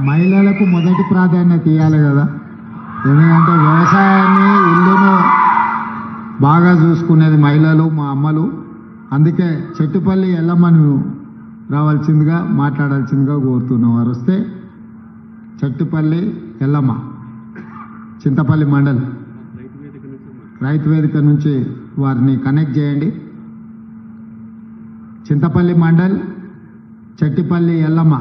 మహిళలకు మొదటి ప్రాధాన్యత ఇవ్వాలి కదా, ఎందుకంటే వ్యవసాయాన్ని ఇల్లును బాగా చూసుకునేది మహిళలు, మా అమ్మలు. అందుకే చెట్టుపల్లి ఎల్లమ్మను రావాల్సిందిగా మాట్లాడాల్సిందిగా కోరుతున్నాం. వారు వస్తే చెట్టుపల్లి ఎల్లమ్మ, చింతపల్లి మండల్ రైతు వేదిక నుంచి వారిని కనెక్ట్ చేయండి. చింతపల్లి మండల్ చెట్టిపల్లి ఎల్లమ్మ,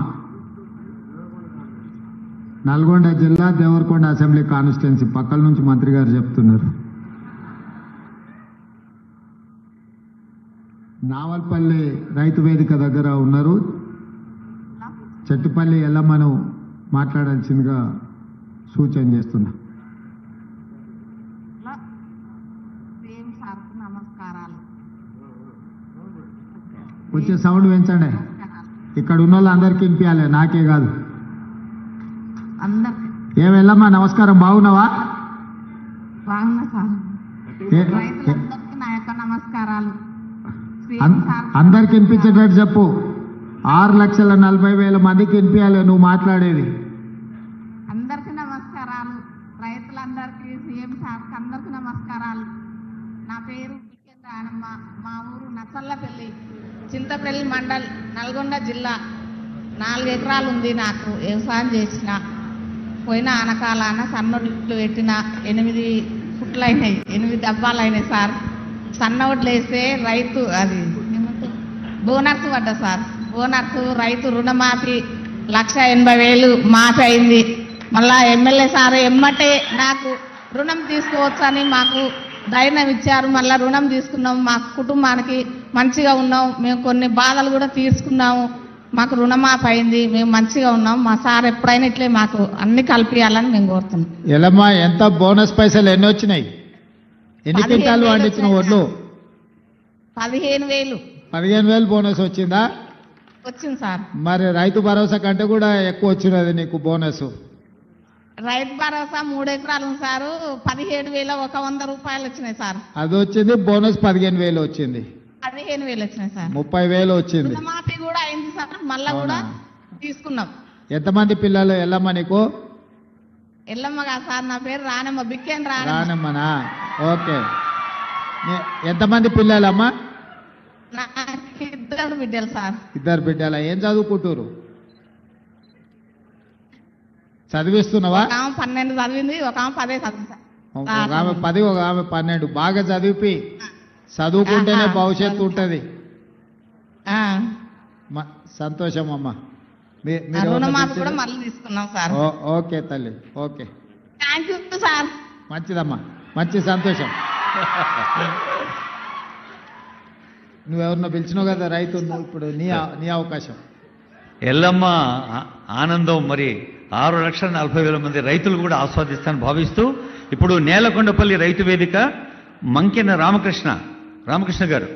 నల్గొండ జిల్లా దేవరకొండ అసెంబ్లీ కాన్స్టిట్యున్సీ. పక్కల నుంచి మంత్రి గారు చెప్తున్నారు. నావల్పల్లి రైతు వేదిక దగ్గర ఉన్నారు. చెట్టిపల్లి ఎల్లమ్మను మాట్లాడాల్సిందిగా సూచన చేస్తున్నా. వచ్చే సౌండ్ పెంచండి. ఇక్కడ ఉన్న వాళ్ళందరికీ వినిపించాలి, నాకే కాదు. ఏమెల్లమ్మా నమస్కారం, బాగున్నావా? బాగున్నా సార్. రైతులందరికీ నా యొక్క నమస్కారాలు. అందరికి వినిపించేటట్టు చెప్పు. 6,40,000 మందికి వినిపించాలి నువ్వు మాట్లాడేది. అందరికీ నమస్కారాలు. రైతులందరికీ, సీఎం సార్కి అందరికీ నమస్కారాలు. నా పేరు రానమ్మ. మా ఊరు నచ్చల్లపల్లి, చింతపల్లి మండల్, నల్గొండ జిల్లా. 4 ఎకరాలు ఉంది నాకు. వ్యవసాయం చేసిన పోయిన ఆనకాలాన సన్నొడ్లు పెట్టిన 8 ఫుట్లు అయినాయి, 8 డబ్బాలు అయినాయి సార్. సన్నొడ్లు వేస్తే రైతు అది బోనస్ పడ్డా సార్. బోనస్ రైతు రుణమాఫీ 1,80,000 మాఫీ అయింది. మళ్ళా ఎమ్మెల్యే సార్ ఎమ్మటే నాకు రుణం తీసుకోవచ్చని మాకు ధైర్యం ఇచ్చారు. మళ్ళీ రుణం తీసుకున్నాం, మా కుటుంబానికి మంచిగా ఉన్నాం. మేము కొన్ని బాధలు కూడా తీర్చుకున్నాము. మాకు రుణమాఫీ అయింది, మేము మంచిగా ఉన్నాం. మా సార్ ఎప్పుడైనా ఇట్లే మాకు అన్ని కలిపియాలని మేము కోరుతున్నాం. ఎలమ్మా, ఎంత బోనస్ పైసలు ఎన్ని వచ్చినాయి? ఎన్ని క్వింటాలు పండించిన ఒడ్లు? 15,000. 15,000 బోనస్ వచ్చిందా? వచ్చింది సార్. మరి రైతు భరోసా కంటే కూడా ఎక్కువ వచ్చినది నీకు బోనస్. రైతు భరోసా 3 ఎకరాలు ఉంది సారు, 17,100 రూపాయలు వచ్చినాయి సార్. అది వచ్చింది. బోనస్ 15,000 వచ్చింది. 15,000 వచ్చినాయి సార్. 30,000 వచ్చింది. రుణమాఫీ కూడా అయింది సార్, మళ్ళా కూడా తీసుకున్నాం. ఎంతమంది పిల్లలు ఎల్లమ్మ నీకు? ఎల్లమ్మ కాదు సార్, నా పేరు రానమ్మ, బిక్కేన్ రానమ్మనా? ఓకే. ఎంతమంది పిల్లలమ్మా? నాకు 2 బిడ్డలు సార్. 2 బిడ్డల. ఏం చదువుకుంటారు? చదివిస్తున్నావా? ఒక ఆమె 12 చదివింది, ఒక ఆమె 10 చదివింది. ఒక ఆమె 10, ఒక ఆమె 12. బాగా చదివి చదువుకుంటేనే భవిష్యత్తు ఉంటుంది. సంతోషం అమ్మా. రుణమాఫీ కూడా మళ్ళీ తీసుకున్నాం సార్. ఓకే తల్లి, ఓకే. Thank you sir. మంచిదమ్మా, మంచి సంతోషం. నువ్వెవరినో పిలిచినావు కదా రైతు, ఇప్పుడు నీ అవకాశం. ఎల్లమ్మ ఆనందం మరి 6,40,000 మంది రైతులు కూడా ఆస్వాదిస్తానని భావిస్తూ ఇప్పుడు నేలకొండపల్లి రైతు వేదిక మంకెన రామకృష్ణ గారు,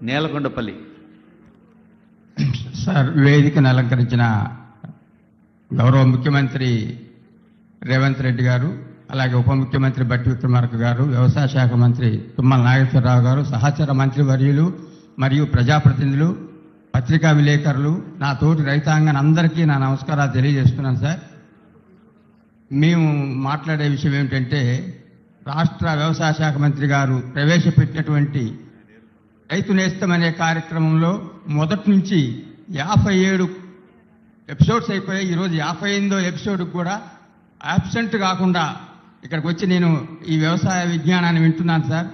నేలకొండపల్లి. సార్, వేదికను అలంకరించిన గౌరవ ముఖ్యమంత్రి రేవంత్ రెడ్డి గారు, అలాగే ఉప ముఖ్యమంత్రి బట్టి విక్రమార్క గారు, వ్యవసాయ శాఖ మంత్రి తుమ్మల నాగేశ్వరరావు గారు, సహచర మంత్రి వర్యులు మరియు ప్రజాప్రతినిధులు, పత్రికా విలేకరులు, నా తోటి రైతాంగం అందరికీ నా నమస్కారాలు తెలియజేస్తున్నాను. సార్, మేము మాట్లాడే విషయం ఏమిటంటే, రాష్ట్ర వ్యవసాయ శాఖ మంత్రి గారు ప్రవేశపెట్టినటువంటి రైతు నేస్తం అనే కార్యక్రమంలో మొదటి నుంచి 57 ఎపిసోడ్స్ అయిపోయాయి. ఈరోజు 58వ ఎపిసోడ్కి కూడా యాబ్సెంట్ కాకుండా ఇక్కడికి వచ్చి నేను ఈ వ్యవసాయ విజ్ఞానాన్ని వింటున్నాను సార్.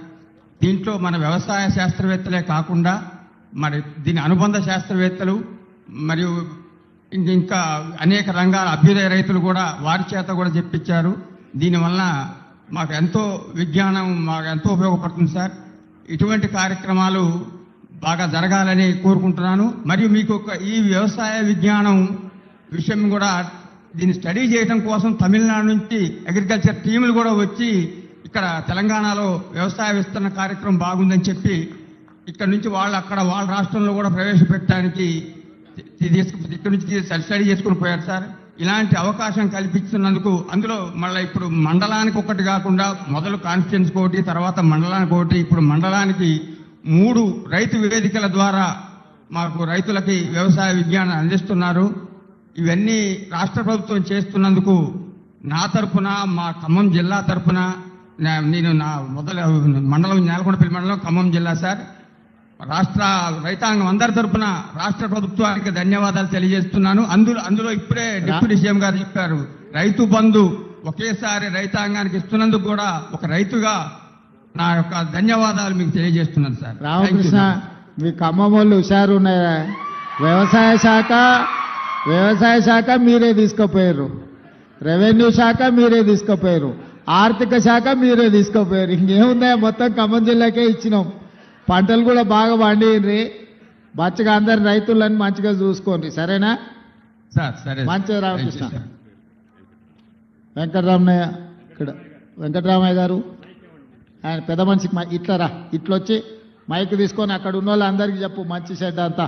దీంట్లో మన వ్యవసాయ శాస్త్రవేత్తలే కాకుండా మరి దీని అనుబంధ శాస్త్రవేత్తలు మరియు ఇంకా అనేక రంగాల అభ్యుదయ రైతులు కూడా వారి చేత కూడా చెప్పించారు. దీనివల్ల మాకు ఎంతో విజ్ఞానం మాకు ఎంతో ఉపయోగపడుతుంది సార్. ఇటువంటి కార్యక్రమాలు బాగా జరగాలని కోరుకుంటున్నాను. మరియు మీకు ఈ వ్యవసాయ విజ్ఞానం విషయం కూడా దీన్ని స్టడీ చేయడం కోసం తమిళనాడు నుంచి అగ్రికల్చర్ టీములు కూడా వచ్చి ఇక్కడ తెలంగాణలో వ్యవసాయ విస్తరణ కార్యక్రమం బాగుందని చెప్పి ఇక్కడ నుంచి వాళ్ళ రాష్ట్రంలో కూడా ప్రవేశపెట్టడానికి ఇక్కడ నుంచి స్టడీ చేసుకుని పోయారు సార్. ఇలాంటి అవకాశం కల్పిస్తున్నందుకు అందులో మళ్ళీ ఇప్పుడు మండలానికి ఒకటి కాకుండా మొదలు కాన్స్టిట్యున్సీ ఒకటి, తర్వాత మండలానికి ఒకటి, ఇప్పుడు మండలానికి 3 రైతు వేదికల ద్వారా మాకు రైతులకి వ్యవసాయ విజ్ఞానం అందిస్తున్నారు. ఇవన్నీ రాష్ట్ర ప్రభుత్వం చేస్తున్నందుకు నా తరపున, మా ఖమ్మం జిల్లా తరపున, నేను నా మండలం నేలకొండపల్లి మండలం ఖమ్మం జిల్లా సార్, రాష్ట్ర రైతాంగం అందరి తరపున రాష్ట్ర ప్రభుత్వానికి ధన్యవాదాలు తెలియజేస్తున్నాను. అందులో ఇప్పుడే డిప్యూటీ సీఎం గారు చెప్పారు, రైతు బంధు ఒకేసారి రైతాంగానికి ఇస్తున్నందుకు కూడా ఒక రైతుగా నా యొక్క ధన్యవాదాలు మీకు తెలియజేస్తున్నాను సార్. రామకృష్ణ, మీ ఖమ్మం వాళ్ళు హుషారు ఉన్నాయా? వ్యవసాయ శాఖ మీరే తీసుకుపోయారు, రెవెన్యూ శాఖ మీరే తీసుకుపోయారు, ఆర్థిక శాఖ మీరే తీసుకుపోయారు. ఇంకేముందా, మొత్తం ఖమ్మం జిల్లాకే ఇచ్చినాం. పంటలు కూడా బాగా పండిర్రి. మంచిగా అందరు రైతులను మంచిగా చూసుకోండి, సరేనా సార్? సరే, మంచిగా. రామకృష్ణ, వెంకటరామయ్య ఇక్కడ, వెంకటరామయ్య గారు ఆయన పెద్ద మనిషికి ఇట్లా రా, ఇట్లొచ్చి మైక్ తీసుకొని అక్కడ ఉన్న వాళ్ళందరికీ చెప్పు మంచి చెడ్డ అంతా.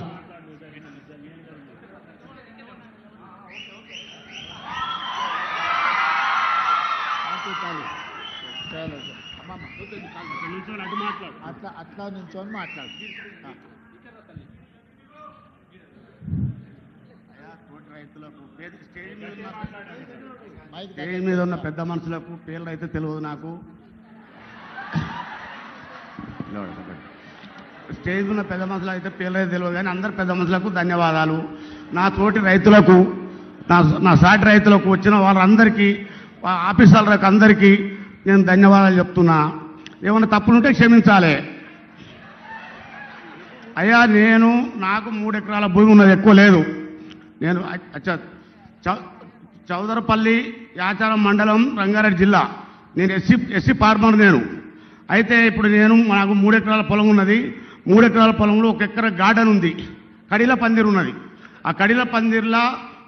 అట్లా నించొని మాట్లాడు. స్టేజ్ మీద ఉన్న పెద్ద మనుషులకు పేర్లు అయితే తెలియదు నాకు. స్టేజ్ ఉన్న పెద్ద మనుషులు అయితే పేర్లు అయితే తెలియదు, కానీ అందరు పెద్ద మనుషులకు ధన్యవాదాలు. నా తోటి రైతులకు, నా సాటి రైతులకు, వచ్చిన వాళ్ళందరికీ, ఆఫీసర్లకు అందరికీ నేను ధన్యవాదాలు చెప్తున్నా. ఏమైనా తప్పులుంటే క్షమించాలి. అయ్యా, నాకు 3 ఎకరాల భూమి ఉన్నది, ఎక్కువ లేదు. నేను చౌదరపల్లి యాచారం మండలం, రంగారెడ్డి జిల్లా. నేను ఎస్సీ ఫార్మర్. అయితే ఇప్పుడు నాకు 3 ఎకరాల పొలం ఉన్నది. 3 ఎకరాల పొలంలో 1 ఎకరా గార్డెన్ ఉంది, కడిల పందిరు ఉన్నది. ఆ కడిల పందిర్లా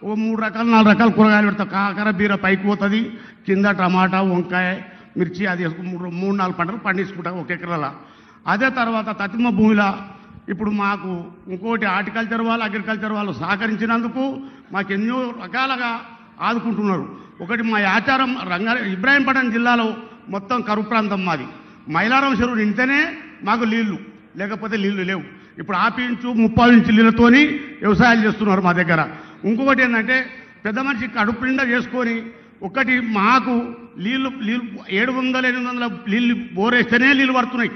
ఓ 3 రకాలు 4 రకాల కూరగాయలు పెడతా. కాకర బీర పైకి పోతుంది, కింద టమాటా, వంకాయ, మిర్చి, అది 3-4 పంటలు పండించుకుంటా 1 ఎకరాల. అదే తర్వాత తతిమ భూమిలో ఇప్పుడు మాకు ఇంకోటి హార్టికల్చర్ వాళ్ళు, అగ్రికల్చర్ వాళ్ళు సహకరించినందుకు మాకు ఎన్నో రకాలుగా ఆదుకుంటున్నారు. ఒకటి మా ఆచారం ఇబ్రాహీంపట్నం జిల్లాలో మొత్తం కరువు ప్రాంతం మాది. మైలారం చెరువు నిండితేనే మాకు నీళ్లు, లేకపోతే నీళ్లు లేవు. ఇప్పుడు 1/2 ఇంచు 30 ఇంచు నీళ్ళతోని వ్యవసాయాలు చేస్తున్నారు మా దగ్గర. ఇంకొకటి ఏంటంటే పెద్ద మనిషి కడుపు నిండా చేసుకొని, ఒకటి మాకు నీళ్లు 700-800 నీళ్ళు బోరేస్తేనే నీళ్ళు పడుతున్నాయి,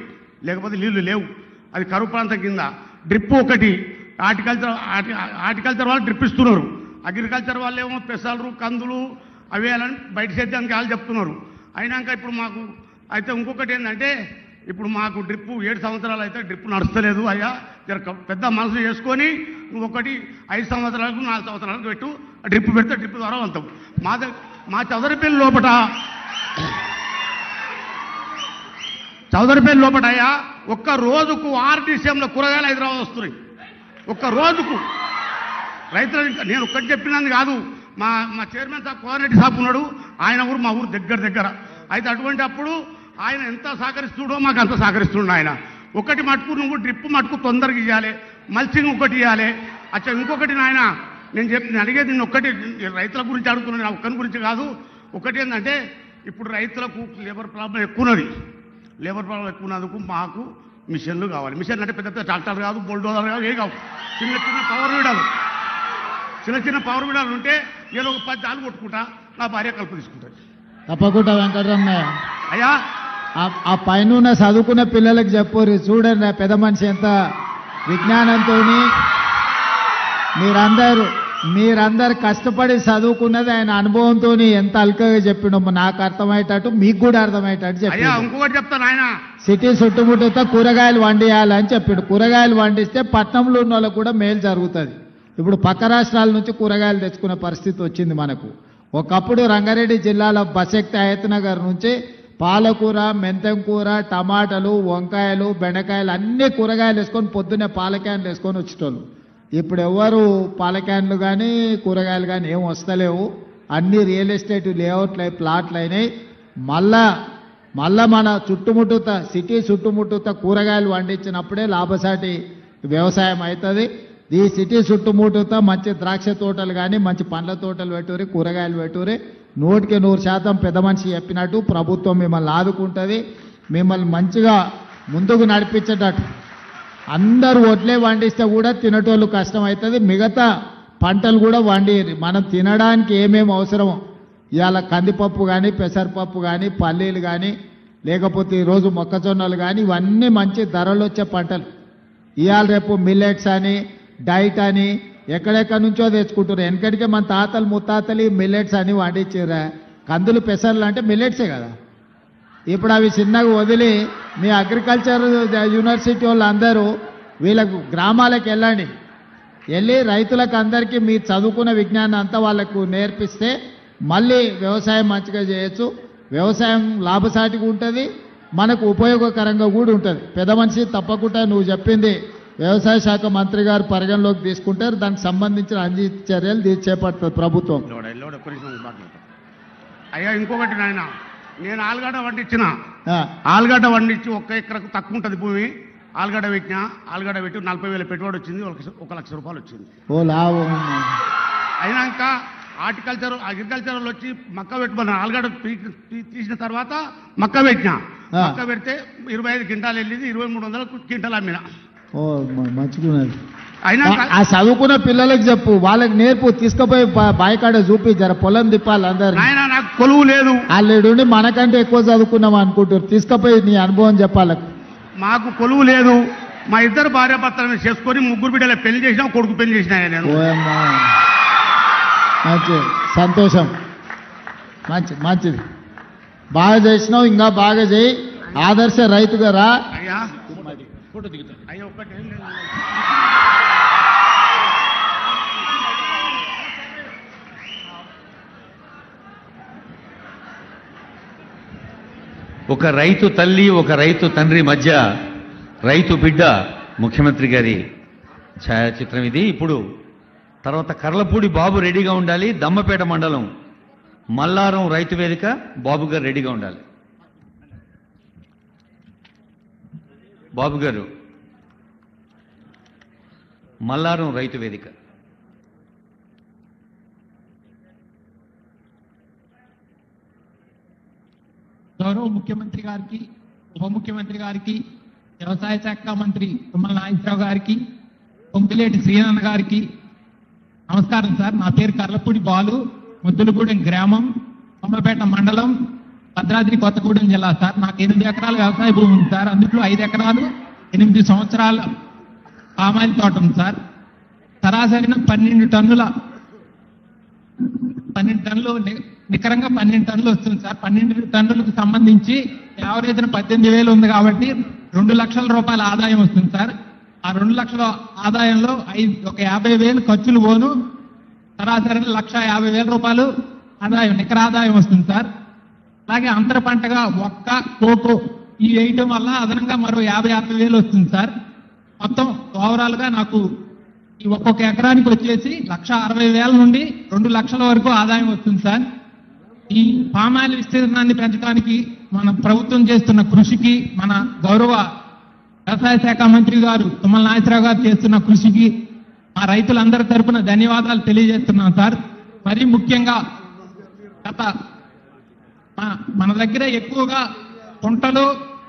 లేకపోతే నీళ్లు లేవు. అది కరువు ప్రాంతం కింద. డ్రిప్ ఒకటి, హార్టికల్చర్ వాళ్ళు డ్రిప్ ఇస్తున్నారు, అగ్రికల్చర్ వాళ్ళు ఏమో పెసలు, కందులు అవి అని బయట సేద్యానికి వాళ్ళు చెప్తున్నారు. అయినాక ఇప్పుడు మాకు అయితే ఇంకొకటి ఏంటంటే, ఇప్పుడు మాకు డ్రిప్ 7 సంవత్సరాలు అయితే డ్రిప్ నడుస్తలేదు. అయ్యా, పెద్ద మనసు చేసుకొని నువ్వు ఒకటి 5 సంవత్సరాలకు 4 సంవత్సరాలకు పెట్టు, డ్రిప్ పెడితే డ్రిప్ ద్వారా వెళ్తాం. మా చౌదరిపల్లి లోపట అయ్యా, ఒక్క రోజుకు RTCMలో కూరగాయలు హైదరాబాద్ వస్తున్నాయి. ఒక్క రోజుకు రైతులు. నేను ఒక్కటి చెప్పినది కాదు, మా చైర్మన్ సాబ్ కోఆర్డినేటర్ సాబ్ ఉన్నాడు, ఆయన ఊరు మా ఊరు దగ్గర. అయితే అటువంటి అప్పుడు ఆయన ఎంత సహకరిస్తుడో మాకు అంత సహకరిస్తుండ ఆయన. ఒకటి మటుకు నువ్వు డ్రిప్ మటుకు తొందరగా ఇవ్వాలి, మల్చింగ్ ఒకటి ఇవ్వాలి. అచ్చా, ఇంకొకటి నాయన నేను అడిగేది నిన్ను ఒక్కటి, రైతుల గురించి అడుగుతున్నాను, నా ఒక్కరి గురించి కాదు. ఒకటి ఏంటంటే ఇప్పుడు రైతులకు లేబర్ ప్రాబ్లం ఎక్కువన్నది. లేబర్ ప్రాబ్లం ఎక్కువన్నందుకు మాకు మిషన్లు కావాలి. మిషన్ అంటే పెద్ద ట్రాక్టర్ కాదు, బుల్డోజర్ కాదు, ఏ కావు, చిన్న పవర్ వీడాలు ఉంటే నేను ఒక 10 జాలు కొట్టుకుంటా, నా భార్య కలుపు తీసుకుంటుంది. తప్పకుండా వెంకటరమయ్య అయ్యా, ఆ పైన చదువుకున్న పిల్లలకు చెప్పరు, చూడండి ఆ పెద్ద మనిషి ఎంత విజ్ఞానంతో. మీరందరు కష్టపడి చదువుకున్నది ఆయన అనుభవంతో ఎంత అల్కగా చెప్పిండో నాకు అర్థమయ్యేటట్టు, మీకు కూడా అర్థమయ్యేటట్టు చెప్పి. ఇంకొకటి చెప్తాను, ఆయన సిటీ చుట్టుముట్టుతో కూరగాయలు వండియాలని చెప్పిండు. కూరగాయలు వండిస్తే పట్నంలో ఉన్న వాళ్ళకు కూడా మేలు జరుగుతుంది. ఇప్పుడు పక్క రాష్ట్రాల నుంచి కూరగాయలు తెచ్చుకునే పరిస్థితి వచ్చింది మనకు. ఒకప్పుడు రంగారెడ్డి జిల్లాలో బసెక్తి అయత్నగర్ నుంచి పాలకూర, మెంతం కూర, టమాటాలు, వంకాయలు, బెండకాయలు అన్ని కూరగాయలు వేసుకొని పొద్దున్నే పాలక్యాన్లు వేసుకొని వచ్చేటోళ్ళు. ఇప్పుడు ఎవరు పాలక్యాన్లు కానీ కూరగాయలు కానీ ఏం వస్తలేవు. అన్ని రియల్ ఎస్టేట్ లేఅవుట్లు ప్లాట్లు అయినాయి. మళ్ళా మన చుట్టుముట్టుత సిటీ చుట్టుముట్టుత కూరగాయలు పండించినప్పుడే లాభసాటి వ్యవసాయం అవుతుంది. ఈ సిటీ చుట్టుముట్టుత మంచి ద్రాక్ష తోటలు కానీ మంచి పండ్ల తోటలు పెట్టుకుని కూరగాయలు పెట్టుకుని 100% పెద్ద మనిషి చెప్పినట్టు ప్రభుత్వం మిమ్మల్ని ఆదుకుంటుంది. మిమ్మల్ని మంచిగా ముందుకు నడిపించేటట్టు. అందరూ వడ్లే పండిస్తే కూడా తినటోళ్ళు కష్టమవుతుంది. మిగతా పంటలు కూడా వండి మనం తినడానికి ఏమేమి అవసరమో ఇవాళ కందిపప్పు కానీ పెసరపప్పు కానీ పల్లీలు కానీ లేకపోతే ఈరోజు మొక్కజొన్నలు కానీ ఇవన్నీ మంచి ధరలు వచ్చే పంటలు. ఇవాళ రేపు మిల్లెట్స్ అని డైట్ అని ఎక్కడెక్కడి నుంచో తెచ్చుకుంటారు. వెనకటికే మన తాతలు ముత్తాతలు మిల్లెట్స్ అని వండించారా. కందులు పెసర్లు అంటే మిల్లెట్సే కదా. ఇప్పుడు అవి చిన్నగా వదిలి మీ అగ్రికల్చర్ యూనివర్సిటీ వాళ్ళు అందరూ వీళ్ళకు గ్రామాలకు వెళ్ళండి, వెళ్ళి రైతులకు అందరికీ మీరు చదువుకున్న విజ్ఞానం అంతా వాళ్ళకు నేర్పిస్తే మళ్ళీ వ్యవసాయం మంచిగా చేయొచ్చు. వ్యవసాయం లాభసాటిగా ఉంటుంది, మనకు ఉపయోగకరంగా కూడా ఉంటుంది. పెద్ద మనిషి తప్పకుండా నువ్వు చెప్పింది వ్యవసాయ శాఖ మంత్రి గారు పరిగణలోకి తీసుకుంటారు. దానికి సంబంధించిన అన్ని చర్యలు చేపడుతుంది ప్రభుత్వం. అయ్యా ఇంకొకటి నాయన, నేను ఆలుగడ్డ వండించిన, ఆలుగడ్డ వండించి 1 ఎకరకు తక్కువ ఉంటుంది భూమి, ఆలుగడ్డ పెట్టినా, ఆలుగడ్డ పెట్టి 40,000 పెట్టుబడి వచ్చింది, 1 లక్ష రూపాయలు వచ్చింది. ఓ లాభం. అయినాక అగ్రికల్చర్ వచ్చి మక్క పెట్టుకున్నాను. ఆలుగడ్డ తీసిన తర్వాత మక్క పెట్టినా, మక్క పెడితే 25 క్వింటాలు వెళ్ళింది, 2300 క్వింటాలు అమ్మిన. ఓ మంచుకున్నది. అయినా ఆ చదువుకున్న పిల్లలకు చెప్పు, వాళ్ళకి నేర్పు, తీసుకుపోయి బాయికాడ చూపి జర పొలం తిప్పాలి అందరు. ఆయన నాకు కొలువు లేదు, వాళ్ళుండి మనకంటే ఎక్కువ చదువుకున్నాం అనుకుంటారు. తీసుకుపోయి నీ అనుభవం చెప్పాలి. మాకు కొలువు లేదు. మా ఇద్దరు భార్యాభర్తలను చేసుకొని 3 బిడ్డల పెళ్లి చేసినా, కొడుకు పెళ్లి చేసినా నేను. మంచి సంతోషం, మంచిది. బాగా చేసినావు, ఇంకా బాగా చేయి. ఆదర్శ రైతుగా రా. అయ్యా అయ్యా ఒక్కటి ఏం లేదు. ఒక రైతు తల్లి ఒక రైతు తండ్రి మధ్య రైతు బిడ్డ ముఖ్యమంత్రి గారి ఛాయాచిత్రం ఇది. ఇప్పుడు తర్వాత కర్లపూడి బాబు రెడీగా ఉండాలి. దమ్మపేట మండలం మల్లారం రైతు వేదిక బాబు గారు రెడీగా ఉండాలి. బాబు గారు మల్లారం రైతు వేదిక. గౌరవ ముఖ్యమంత్రి గారికి, ఉప ముఖ్యమంత్రి గారికి, వ్యవసాయ శాఖ మంత్రి తుమ్మల నాగేశ్వరరావు గారికి, పొంగులేటి శ్రీనారాయణ గారికి నమస్కారం సార్. నా పేరు కర్లపూడి బాలు, ముద్దులగూడెం గ్రామం, కొమ్మపేట మండలం, భద్రాద్రి కొత్తగూడెం జిల్లా సార్. నాకు 8 ఎకరాల వ్యవసాయ భూమి ఉంది సార్. అందులో 5 ఎకరాలు 8 సంవత్సరాల పామాయిల్ తోట ఉంది సార్. సరాసరిన 12 టన్నులు నికరంగా 12 టన్నులు వస్తుంది సార్. 12 టన్నులకు సంబంధించి యావరేజ్న 18,000 ఉంది కాబట్టి 2 లక్షల రూపాయల ఆదాయం వస్తుంది సార్. ఆ 2 లక్షల ఆదాయంలో ఒక 50,000 ఖర్చులు పోను, సరాసరి 1,50,000 రూపాయలు ఆదాయం, నికర ఆదాయం వస్తుంది సార్. అలాగే అంతర పంటగా కోకో ఈ వేయటం వల్ల అదనంగా మరో 50,000 వస్తుంది సార్. మొత్తం ఓవరాల్ గా నాకు ఈ ఒక్కొక్క ఎకరానికి వచ్చేసి 1,60,000 నుండి 2 లక్షల వరకు ఆదాయం వస్తుంది సార్. ఈ పామాయిల్ విస్తీర్ణాన్ని పెంచడానికి మన ప్రభుత్వం చేస్తున్న కృషికి, మన గౌరవ వ్యవసాయ శాఖ మంత్రి గారు తుమ్మల నాగేశ్వరరావు గారు చేస్తున్న కృషికి మా రైతులందరి తరపున ధన్యవాదాలు తెలియజేస్తున్నాం సార్. మరీ ముఖ్యంగా మన దగ్గర ఎక్కువగా కుంటలు,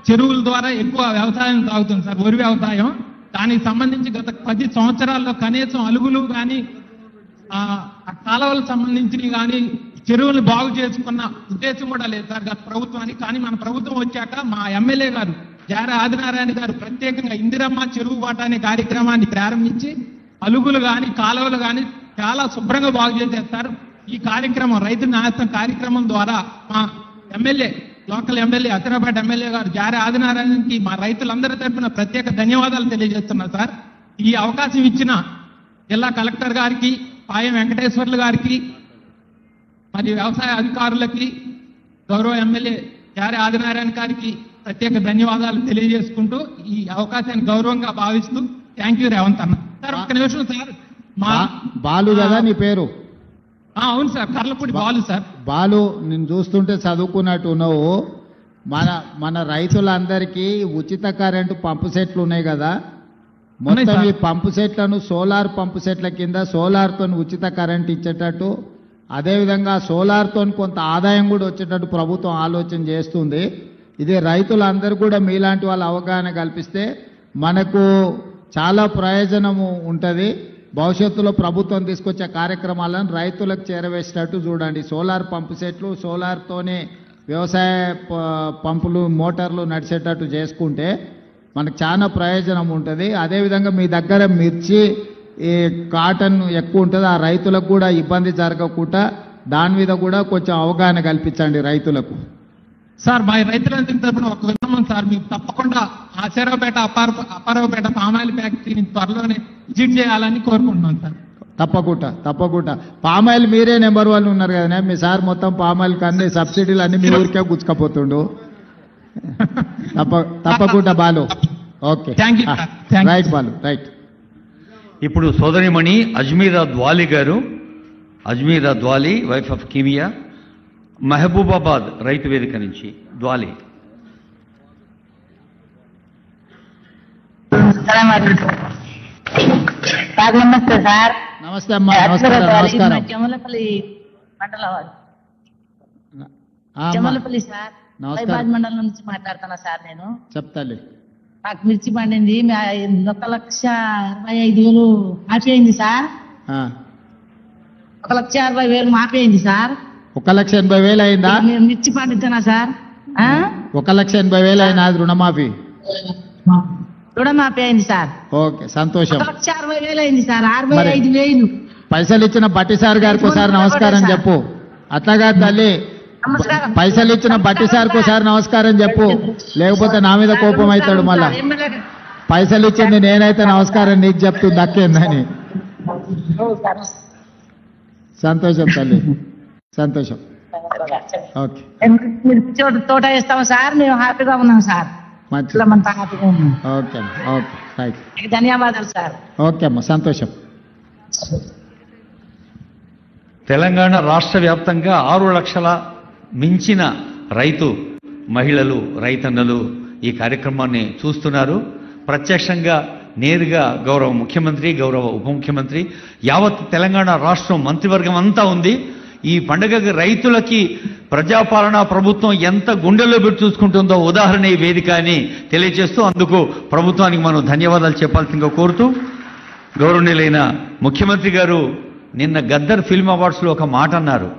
చెరువుల ద్వారా ఎక్కువ వ్యవసాయం సాగుతుంది సార్, వరి వ్యవసాయం. దానికి సంబంధించి గత 10 సంవత్సరాల్లో కనీసం అలుగులు కానీ, కాలువలకు సంబంధించినవి కానీ, చెరువులు బాగు చేసుకున్న ఉద్దేశం కూడా లేదు సార్ గత ప్రభుత్వానికి. కానీ మన ప్రభుత్వం వచ్చాక మా ఎమ్మెల్యే గారు జారా ఆదినారాయణ గారు ప్రత్యేకంగా ఇందిరమ్మ చెరువు బాట అనే కార్యక్రమాన్ని ప్రారంభించి అలుగులు కానీ, కాలువలు కానీ చాలా శుభ్రంగా బాగు చేసేస్తారు. ఈ కార్యక్రమం రైతు న్యాయస్థం కార్యక్రమం ద్వారా మా ఎమ్మెల్యే, లోకల్ ఎమ్మెల్యే, అతిరాపేట ఎమ్మెల్యే గారు జారా ఆదినారాయణకి మా రైతులందరి తరఫున ప్రత్యేక ధన్యవాదాలు తెలియజేస్తున్నారు సార్. ఈ అవకాశం ఇచ్చిన జిల్లా కలెక్టర్ గారికి, పాయం వెంకటేశ్వర్లు గారికి, మరి వ్యవసాయ అధికారులకి, గౌరవ ఎమ్మెల్యే జారా ఆదినారాయణ గారికి ప్రత్యేక ధన్యవాదాలు తెలియజేసుకుంటూ ఈ అవకాశాన్ని గౌరవంగా భావిస్తూ థ్యాంక్ యూ రేవంత్ అన్న. సార్ ఒక్క నిమిషం సార్. బాలు కదా నీ పేరు? అవును సార్, కర్లపూడి బాలు సార్. బాలు, నేను చూస్తుంటే చదువుకున్నట్టు ఉన్నావు. మన రైతులందరికీ ఉచిత కరెంటు పంపు సెట్లు ఉన్నాయి కదా, మొత్తం ఈ పంపు సెట్లను సోలార్ పంపు సెట్ల కింద సోలార్తో ఉచిత కరెంట్ ఇచ్చేటట్టు, అదేవిధంగా సోలార్తో కొంత ఆదాయం కూడా వచ్చేటట్టు ప్రభుత్వం ఆలోచన చేస్తుంది. ఇది రైతులందరూ కూడా మీలాంటి వాళ్ళ అవగాహన కల్పిస్తే మనకు చాలా ప్రయోజనము ఉంటుంది. భవిష్యత్తులో ప్రభుత్వం తీసుకొచ్చే కార్యక్రమాలను రైతులకు చేరవేసినట్టు చూడండి. సోలార్ పంపు సెట్లు, సోలార్తోనే వ్యవసాయ పంపులు, మోటార్లు నడిచేటట్టు చేసుకుంటే మనకు చాలా ప్రయోజనం ఉంటుంది. అదేవిధంగా మీ దగ్గర మిర్చి, ఈ కాటన్ ఎక్కువ ఉంటుంది, ఆ రైతులకు కూడా ఇబ్బంది జరగకుండా దాని మీద కూడా కొంచెం అవగాహన కల్పించండి రైతులకు. సార్ మా రైతులందరి తరపున ఒక విన్నపం సార్, మీరు తప్పకుండా ఆచారపేట అపారవపేట పామాయిల్ ఫ్యాక్టరీని త్వరలోనే విజిట్ చేయాలని కోరుకుంటున్నాం సార్. తప్పకుండా పామాయిల్ మీరే నెంబర్ 1 ఉన్నారు కదా. మీ సార్ మొత్తం పామాయిల్ అన్ని సబ్సిడీలు అన్ని మీ ఊరికే గుచ్చుకపోతుండు. తప్పకుండా Balu. Okay, Thank you, sir. Thank you. Right Balu, right. ఇప్పుడు సోదరిమణి అజ్మీరా ద్వాలి గారు, అజ్మీరా ద్వాలి, వైఫ్ ఆఫ్ కిమియా, మహబూబాబాద్ రైతు వేదిక నుంచి. ద్వాలి. సార్ నమస్తే సార్. నమస్తే అమ్మా. నమస్కారం. జమలపల్లి మండలం, అమ్మా, జమలపల్లి సార్, నమస్కారం. వైబాద్ మండలం నుంచి మాట్లాడుతున్నా సార్. నేను చెప్తాలి. నాకు మిర్చి పండింది 1,65,000 ఆపేయింది సార్. 1,60,000 ఆపేయింది సార్. 1,80,000 అయిందా? నేను మిర్చి పండిస్తున్నా సార్. 1,80,000 అయినా రుణమాఫీ? రుణమాఫీ అయింది సార్. ఓకే, సంతోషం. 1,60,000 అయింది సార్. 65,000 పైసలు ఇచ్చిన బట్టి సార్ గారికి ఒకసారి నమస్కారం చెప్పు. అట్లాగా తల్లి, నమస్కారం. పైసలు ఇచ్చిన బట్టి సార్కి ఒకసారి నమస్కారం చెప్పు, లేకపోతే నా మీద కోపం అవుతాడు మళ్ళా. పైసలు ఇచ్చింది నేనైతే నమస్కారం నీకు చెప్తుంది దక్కిందని. సంతోషం తల్లి, సంతోషం. ఓకే, మిర్చి తోట వేస్తాము సార్. మేము హ్యాపీగా ఉన్నాం సార్. మంచి. పిల్లమంతా హ్యాపీగా ఉన్నాం. ఓకే అమ్మా, ఓకే, రైట్. మీకు ధన్యవాదాలు సార్. ఓకే అమ్మా, సంతోషం. తెలంగాణ రాష్ట్ర వ్యాప్తంగా 6 లక్షల మించిన రైతు మహిళలు, రైతన్నలు ఈ కార్యక్రమాన్ని చూస్తున్నారు. ప్రత్యక్షంగా నేరుగా గౌరవ ముఖ్యమంత్రి, గౌరవ ఉప ముఖ్యమంత్రి, యావత్ తెలంగాణ రాష్ట్రం మంత్రివర్గం అంతా ఉంది. ఈ పండుగకి రైతులకి ప్రజాపాలన ప్రభుత్వం ఎంత గుండెల్లో పెట్టి చూసుకుంటుందో ఉదాహరణ ఈ వేదిక అని తెలియజేస్తూ, అందుకు ప్రభుత్వానికి మనం ధన్యవాదాలు చెప్పాల్సిందిగా కోరుతూ, గౌరవనీయులైన ముఖ్యమంత్రి గారు నిన్న గద్దర్ ఫిల్మ్ అవార్డ్స్లో ఒక మాట అన్నారు.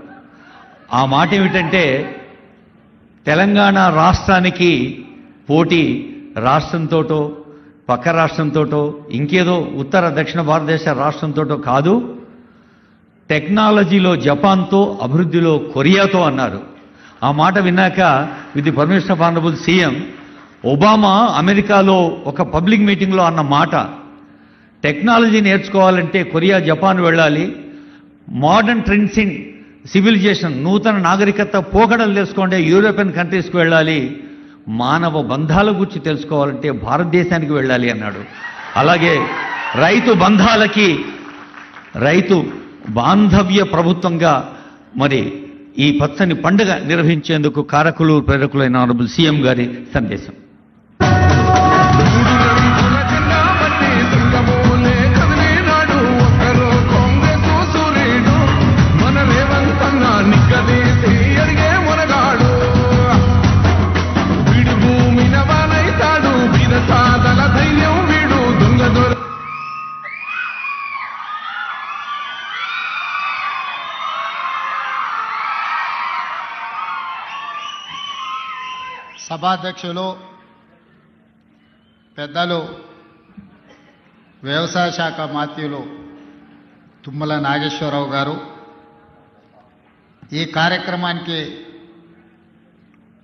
ఆ మాట ఏమిటంటే, తెలంగాణ రాష్ట్రానికి పోటీ రాష్ట్రంతోటో, పక్క రాష్ట్రంతోటో, ఇంకేదో ఉత్తర దక్షిణ భారతదేశ రాష్ట్రంతోటో కాదు, టెక్నాలజీలో జపాన్తో, అభివృద్ధిలో కొరియాతో అన్నారు. ఆ మాట విన్నాక, with the permission of honourable CM, Obama అమెరికాలో ఒక పబ్లిక్ మీటింగ్లో అన్న మాట, టెక్నాలజీ నేర్చుకోవాలంటే కొరియా, జపాన్ వెళ్ళాలి, మోడర్న్ ట్రెండ్స్ ఇన్ సివిలైజేషన్, నూతన నాగరికత పోకడలు తెలుసుకోండి యూరోపియన్ కంట్రీస్కి వెళ్ళాలి, మానవ బంధాల గురించి తెలుసుకోవాలంటే భారతదేశానికి వెళ్ళాలి అన్నాడు. అలాగే రైతు బంధాలకి, రైతు బాంధవ్య ప్రభుత్వంగా మరి ఈ పచ్చని పండుగ నిర్వహించేందుకు కారకులు, ప్రేరకులైన ఆనరబుల్ సీఎం గారి సందేశం. సభాధ్యక్షులు, పెద్దలు, వ్యవసాయ శాఖ మాత్యులు తుమ్మల నాగేశ్వరరావు గారు, ఈ కార్యక్రమానికి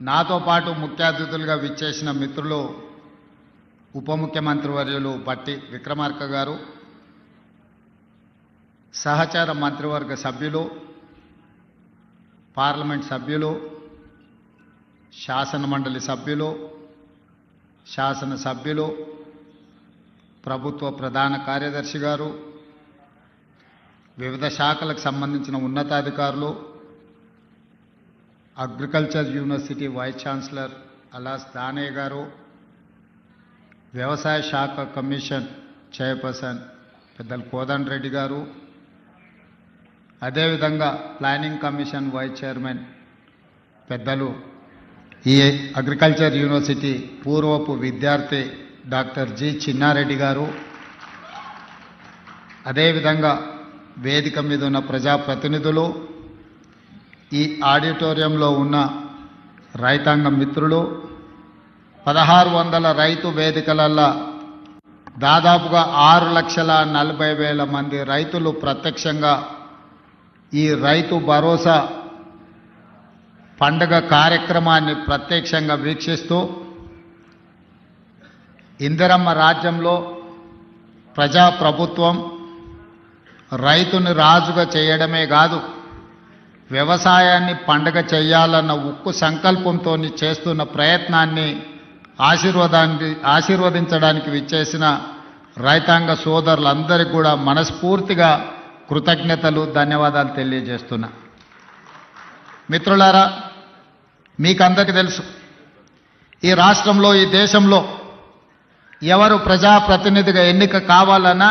నాతో పాటు ముఖ్య అతిథులుగా విచ్చేసిన మిత్రులు ఉప ముఖ్యమంత్రి వర్యులు బట్టి విక్రమార్క గారు, సహచార మంత్రివర్గ సభ్యులు, పార్లమెంట్ సభ్యులు, శాసన మండలి సభ్యులు, శాసనసభ్యులు, ప్రభుత్వ ప్రధాన కార్యదర్శి గారు, వివిధ శాఖలకు సంబంధించిన ఉన్నతాధికారులు, అగ్రికల్చర్ యూనివర్సిటీ వైస్ ఛాన్సలర్ అలాస్ దానే గారు, వ్యవసాయ శాఖ కమిషన్ చైర్పర్సన్ పెద్దలు కోదండ రెడ్డి గారు, అదేవిధంగా ప్లానింగ్ కమిషన్ వైస్ చైర్మన్ పెద్దలు ఈ అగ్రికల్చర్ యూనివర్సిటీ పూర్వపు విద్యార్థి డాక్టర్ జి చిన్నారెడ్డి గారు, అదేవిధంగా వేదిక మీద ఉన్న ప్రజాప్రతినిధులు, ఈ ఆడిటోరియంలో ఉన్న రైతాంగ మిత్రులు, 1600 రైతు వేదికలల్లో దాదాపుగా 6,40,000 మంది రైతులు ప్రత్యక్షంగా ఈ రైతు భరోసా పండుగ కార్యక్రమాన్ని ప్రత్యక్షంగా వీక్షిస్తూ ఇందిరమ్మ రాజ్యంలో ప్రజాప్రభుత్వం రైతుని రాజుగా చేయడమే కాదు, వ్యవసాయాన్ని పండుగ చేయాలన్న ఉక్కు సంకల్పంతో చేస్తున్న ప్రయత్నాన్ని ఆశీర్వదించడానికి విచ్చేసిన రైతాంగ సోదరులందరికీ కూడా మనస్ఫూర్తిగా కృతజ్ఞతలు, ధన్యవాదాలు తెలియజేస్తున్నా. మిత్రులారా, మీకందరికీ తెలుసు, ఈ రాష్ట్రంలో, ఈ దేశంలో ఎవరు ప్రజాప్రతినిధిగా ఎన్నిక కావాలన్నా,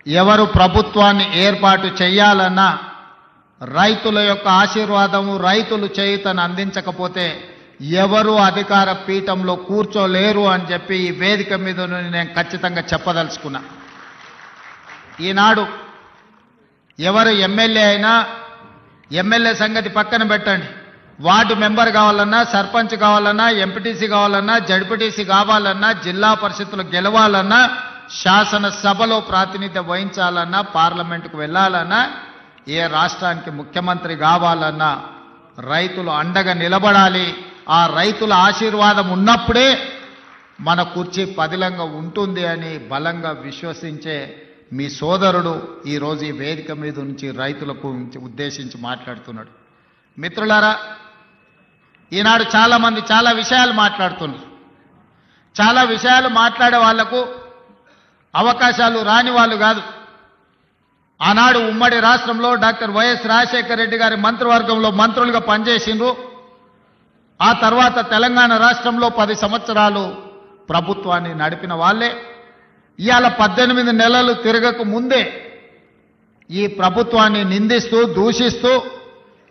ఎవరు ప్రభుత్వాన్ని ఏర్పాటు చేయాలన్నా రైతుల యొక్క ఆశీర్వాదము, రైతులు చేయుతను అందించకపోతే ఎవరు అధికార పీఠంలో కూర్చోలేరు అని చెప్పి ఈ వేదిక మీద నేను ఖచ్చితంగా చెప్పదలుచుకున్నా. ఈనాడు ఎవరు ఎమ్మెల్యే అయినా, ఎమ్మెల్యే సంగతి పక్కన పెట్టండి, వార్డు మెంబర్ కావాలన్నా, సర్పంచ్ కావాలన్నా, ఎంపీటీసీ కావాలన్నా, జడ్పీటీసీ కావాలన్నా, జిల్లా పరిషత్తులు గెలవాలన్నా, శాసనసభలో ప్రాతినిధ్యం వహించాలన్నా, పార్లమెంటుకు వెళ్ళాలన్నా, ఏ రాష్ట్రానికి ముఖ్యమంత్రి కావాలన్నా రైతులు అండగా నిలబడాలి. ఆ రైతుల ఆశీర్వాదం ఉన్నప్పుడే మన కుర్చీ పదిలంగా ఉంటుంది అని బలంగా విశ్వసించే మీ సోదరుడు ఈరోజు ఈ వేదిక మీద నుంచి రైతులకు ఉద్దేశించి మాట్లాడుతున్నాడు. మిత్రులారా, ఈనాడు చాలామంది చాలా విషయాలు మాట్లాడుతున్నారు. చాలా విషయాలు మాట్లాడే వాళ్లకు అవకాశాలు రాని వాళ్ళు కాదు. ఆనాడు ఉమ్మడి రాష్ట్రంలో డాక్టర్ వైఎస్ రాజశేఖర రెడ్డి గారి మంత్రివర్గంలో మంత్రులుగా పనిచేసిండ్రు. ఆ తర్వాత తెలంగాణ రాష్ట్రంలో 10 సంవత్సరాలు ప్రభుత్వాన్ని నడిపిన వాళ్ళే ఇవాళ 18 నెలలు తిరగక ముందే ఈ ప్రభుత్వాన్ని నిందిస్తూ, దూషిస్తూ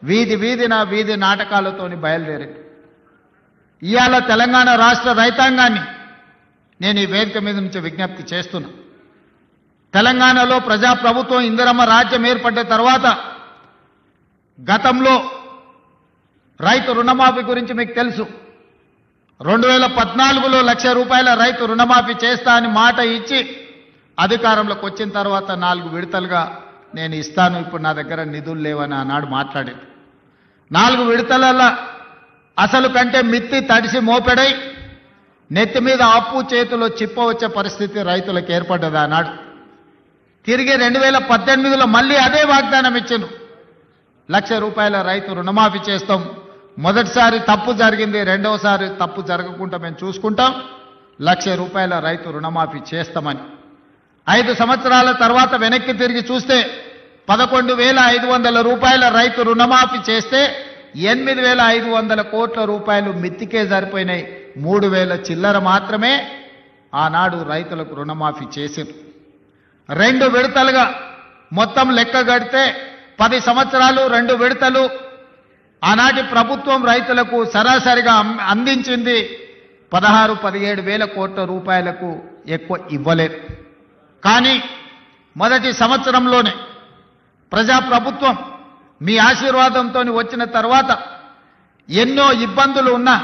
వీధి నాటకాలతోని బయలుదేరింది. ఇవాళ తెలంగాణ రాష్ట్ర రైతాంగాన్ని నేను ఈ వేదిక మీద నుంచి విజ్ఞప్తి చేస్తున్నా. తెలంగాణలో ప్రజాప్రభుత్వం, ఇందిరమ్మ రాజ్యం ఏర్పడ్డ తర్వాత గతంలో రైతు రుణమాఫీ గురించి మీకు తెలుసు. 2014లో ₹1,00,000 రైతు రుణమాఫీ చేస్తా అని మాట ఇచ్చి అధికారంలోకి వచ్చిన తర్వాత 4 విడతలుగా నేను ఇస్తాను, ఇప్పుడు నా దగ్గర నిధులు లేవని ఆనాడు మాట్లాడేది. 4 విడతలలో అసలు కంటే మిత్తి తడిసి మోపెడై నెత్తి మీద అప్పు, చేతిలో చిప్ప వచ్చే పరిస్థితి రైతులకు ఏర్పడ్డది ఆనాడు. తిరిగి 2018లో మళ్ళీ అదే వాగ్దానం ఇచ్చిండ్రు, ₹1,00,000 రైతు రుణమాఫీ చేస్తాం. మొదటిసారి తప్పు జరిగింది, రెండవసారి తప్పు జరగకుండా మేము చూసుకుంటాం, ₹1,00,000 రైతు రుణమాఫీ చేస్తామని. 5 సంవత్సరాల తర్వాత వెనక్కి తిరిగి చూస్తే 11,500 రైతు రుణమాఫీ చేస్తే 8,500 కోట్ల రూపాయలు మిత్తికే సరిపోయినాయి. 3,000 చిల్లర మాత్రమే ఆనాడు రైతులకు రుణమాఫీ చేసింది. 2 విడతలుగా మొత్తం లెక్క గడితే 10 సంవత్సరాలు 2 విడతలు ఆనాటి ప్రభుత్వం రైతులకు సరాసరిగా అందించింది 16-17 వేల కోట్ల రూపాయలకు ఎక్కువ ఇవ్వలేదు. కానీ మొదటి సంవత్సరంలోనే ప్రజాప్రభుత్వం మీ ఆశీర్వాదంతో వచ్చిన తర్వాత ఎన్నో ఇబ్బందులు ఉన్నా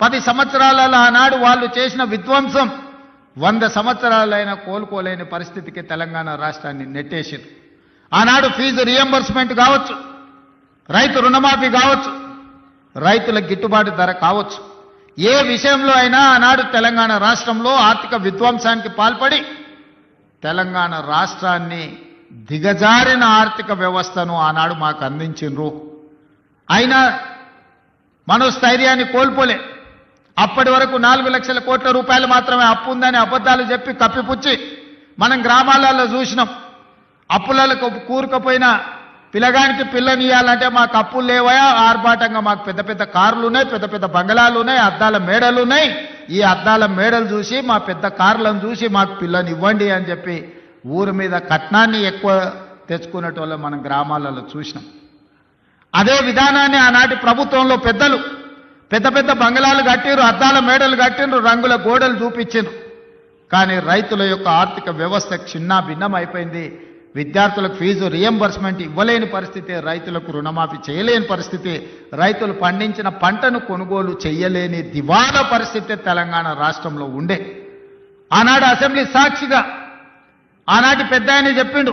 10 సంవత్సరాలలో ఆనాడు వాళ్ళు చేసిన విధ్వంసం 100 సంవత్సరాలైనా కోలుకోలేని పరిస్థితికి తెలంగాణ రాష్ట్రాన్ని నెట్టేసింది. ఆనాడు ఫీజు రియంబర్స్మెంట్ కావచ్చు, రైతు రుణమాఫీ కావచ్చు, రైతుల గిట్టుబాటు ధర కావచ్చు, ఏ విషయంలో అయినా ఆనాడు తెలంగాణ రాష్ట్రంలో ఆర్థిక విధ్వంసానికి పాల్పడి తెలంగాణ రాష్ట్రాన్ని దిగజారిన ఆర్థిక వ్యవస్థను ఆనాడు మాకు అందించిండ్రు. అయినా మనోస్థైర్యాన్ని కోల్పోలే. అప్పటి వరకు 4 లక్షల కోట్ల రూపాయలు మాత్రమే అప్పు ఉందని అబద్ధాలు చెప్పి కప్పిపుచ్చి మనం గ్రామాలలో చూసినాం. అప్పులకు కూరుకుపోయిన పిల్లగానికి పిల్లనియాలంటే మాకు అప్పులు లేవయా, ఆర్భాటంగా మాకు పెద్ద పెద్ద కార్లు ఉన్నాయి, పెద్ద పెద్ద బంగళాలు ఉన్నాయి, అద్దాల మేడలు ఉన్నాయి. ఈ అద్దాల మేడలు చూసి, మా పెద్ద కార్లను చూసి మాకు పిల్లని ఇవ్వండి అని చెప్పి ఊరి మీద కట్నాన్ని ఎక్కువ తెచ్చుకునేటోళ్ళం మనం గ్రామాలలో చూసినాం. అదే విధానాన్ని ఆనాటి ప్రభుత్వంలో పెద్దలు పెద్ద పెద్ద బంగళాలు కట్టిరు, అద్దాల మేడలు కట్టిండ్రు, రంగుల గోడలు చూపించిండ్రు. కానీ రైతుల యొక్క ఆర్థిక వ్యవస్థ చిన్నాభిన్నం అయిపోయింది. విద్యార్థులకు ఫీజు రియంబర్స్మెంట్ ఇవ్వలేని పరిస్థితి, రైతులకు రుణమాఫీ చేయలేని పరిస్థితి, రైతులు పండించిన పంటను కొనుగోలు చేయలేని దివాలా పరిస్థితి తెలంగాణ రాష్ట్రంలో ఉండే. ఆనాడు అసెంబ్లీ సాక్షిగా ఆనాటి పెద్ద ఆయన చెప్పిండు,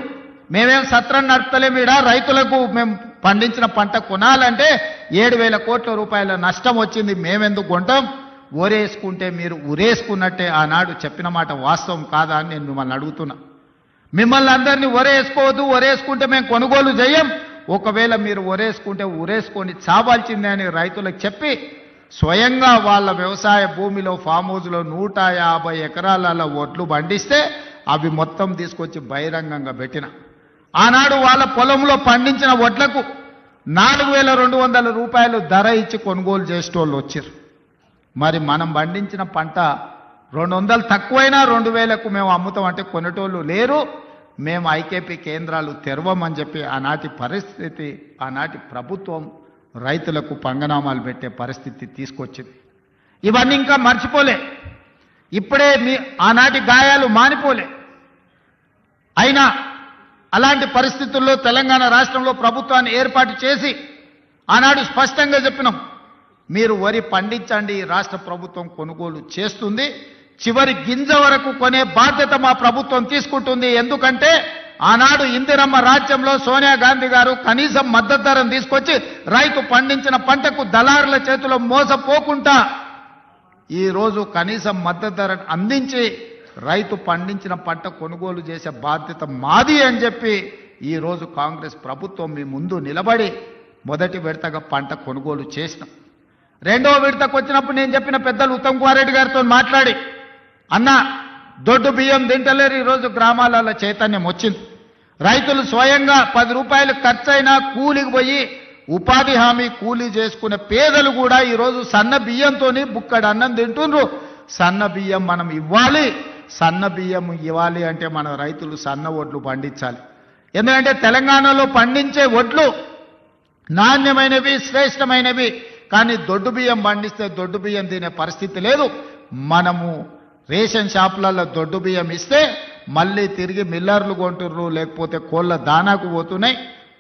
మేమేం సత్రం నడుపుతలేమీడ, రైతులకు మేము పండించిన పంట కొనాలంటే 7,000 కోట్ల రూపాయల నష్టం వచ్చింది, మేమెందుకు కొంటాం, ఓరేసుకుంటే మీరు ఉరేసుకున్నట్టే ఆనాడు చెప్పిన మాట వాస్తవం కాదా అని నేను మిమ్మల్ని అడుగుతున్నా. మిమ్మల్ని అందరినీ ఒరేసుకోవద్దు, ఒరేసుకుంటే మేము కొనుగోలు చేయం, ఒకవేళ మీరు ఒరేసుకుంటే ఉరేసుకొని చావాల్సిందే అని రైతులకు చెప్పి స్వయంగా వాళ్ళ వ్యవసాయ భూమిలో ఫామ్ హౌస్లో 150 ఎకరాల ఒడ్లు పండిస్తే అవి మొత్తం తీసుకొచ్చి బహిరంగంగా పెట్టిన. ఆనాడు వాళ్ళ పొలంలో పండించిన వడ్లకు 4,200 రూపాయలు ధర ఇచ్చి కొనుగోలు చేసేటోళ్ళు వచ్చారు. మరి మనం పండించిన పంట 200 తక్కువైనా 2,000కు మేము అమ్ముతామంటే కొనేటోళ్ళు లేరు. మేము ఐకేపీ కేంద్రాలు తెరవమని చెప్పి ఆనాటి పరిస్థితి, ఆనాటి ప్రభుత్వం రైతులకు పంగనామాలు పెట్టే పరిస్థితి తీసుకొచ్చింది. ఇవన్నీ ఇంకా మర్చిపోలే, ఇప్పుడే ఆనాటి గాయాలు మానిపోలే. అయినా అలాంటి పరిస్థితుల్లో తెలంగాణ రాష్ట్రంలో ప్రభుత్వాన్ని ఏర్పాటు చేసి ఆనాడు స్పష్టంగా చెప్పినాం, మీరు వరి పండించండి, రాష్ట్ర ప్రభుత్వం కొనుగోలు చేస్తుంది, చివరి గింజ వరకు కొనే బాధ్యత మా ప్రభుత్వం తీసుకుంటుంది. ఎందుకంటే ఆనాడు ఇందిరమ్మ రాజ్యంలో సోనియా గాంధీ గారు కనీసం మద్దతు ధరను తీసుకొచ్చి రైతు పండించిన పంటకు దళారుల చేతిలో మోసపోకుండా ఈరోజు కనీసం మద్దతు ధరను అందించి రైతు పండించిన పంట కొనుగోలు చేసే బాధ్యత మాది అని చెప్పి ఈరోజు కాంగ్రెస్ ప్రభుత్వం మీ ముందు నిలబడి మొదటి విడతగా పంట కొనుగోలు చేసినాం. రెండవ విడతకు వచ్చినప్పుడు నేను చెప్పిన పెద్దలు ఉత్తమ్ కుమార్ రెడ్డి గారితో మాట్లాడి, అన్న దొడ్డు బియ్యం తింటలేరు, ఈరోజు గ్రామాలలో చైతన్యం వచ్చింది. రైతులు స్వయంగా 10 రూపాయలు ఖర్చైనా కూలికి పోయి ఉపాధి హామీ కూలీ చేసుకునే పేదలు కూడా ఈరోజు సన్న బియ్యంతోని బుక్కడు అన్నం తింటుండ్రు. సన్న బియ్యం మనం ఇవ్వాలి, సన్న బియ్యం ఇవ్వాలి అంటే మన రైతులు సన్న వడ్లు పండించాలి. ఎందుకంటే తెలంగాణలో పండించే వడ్లు నాణ్యమైనవి, శ్రేష్టమైనవి. కానీ దొడ్డు బియ్యం పండిస్తే దొడ్డు బియ్యం తినే పరిస్థితి లేదు. మనము రేషన్ షాపులలో దొడ్డు బియ్యం ఇస్తే మళ్ళీ తిరిగి మిల్లర్లు కొంటుర్రు, లేకపోతే కోళ్ళ దానాకు పోతున్నాయి.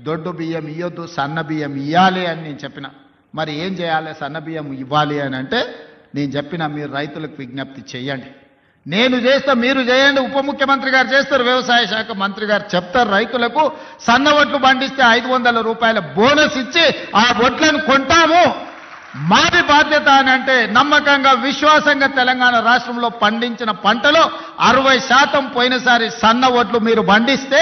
దొడ్డు బియ్యం ఇవ్వద్దు, సన్న బియ్యం ఇవ్వాలి అని నేను చెప్పిన. మరి ఏం చేయాలి, సన్న బియ్యం ఇవ్వాలి అని అంటే నేను చెప్పిన, మీరు రైతులకు విజ్ఞప్తి చేయండి, నేను చేస్తా మీరు చేయండి. ఉప ముఖ్యమంత్రి గారు చేస్తారు, వ్యవసాయ శాఖ మంత్రి గారు చెప్తారు, రైతులకు సన్న వడ్లు పండిస్తే 500 రూపాయల బోనస్ ఇచ్చి ఆ వడ్లను కొంటాము, మాది బాధ్యత అని అంటే నమ్మకంగా విశ్వాసంగా తెలంగాణ రాష్ట్రంలో పండించిన పంటలో 60% పోయినసారి సన్న వడ్లు మీరు పండిస్తే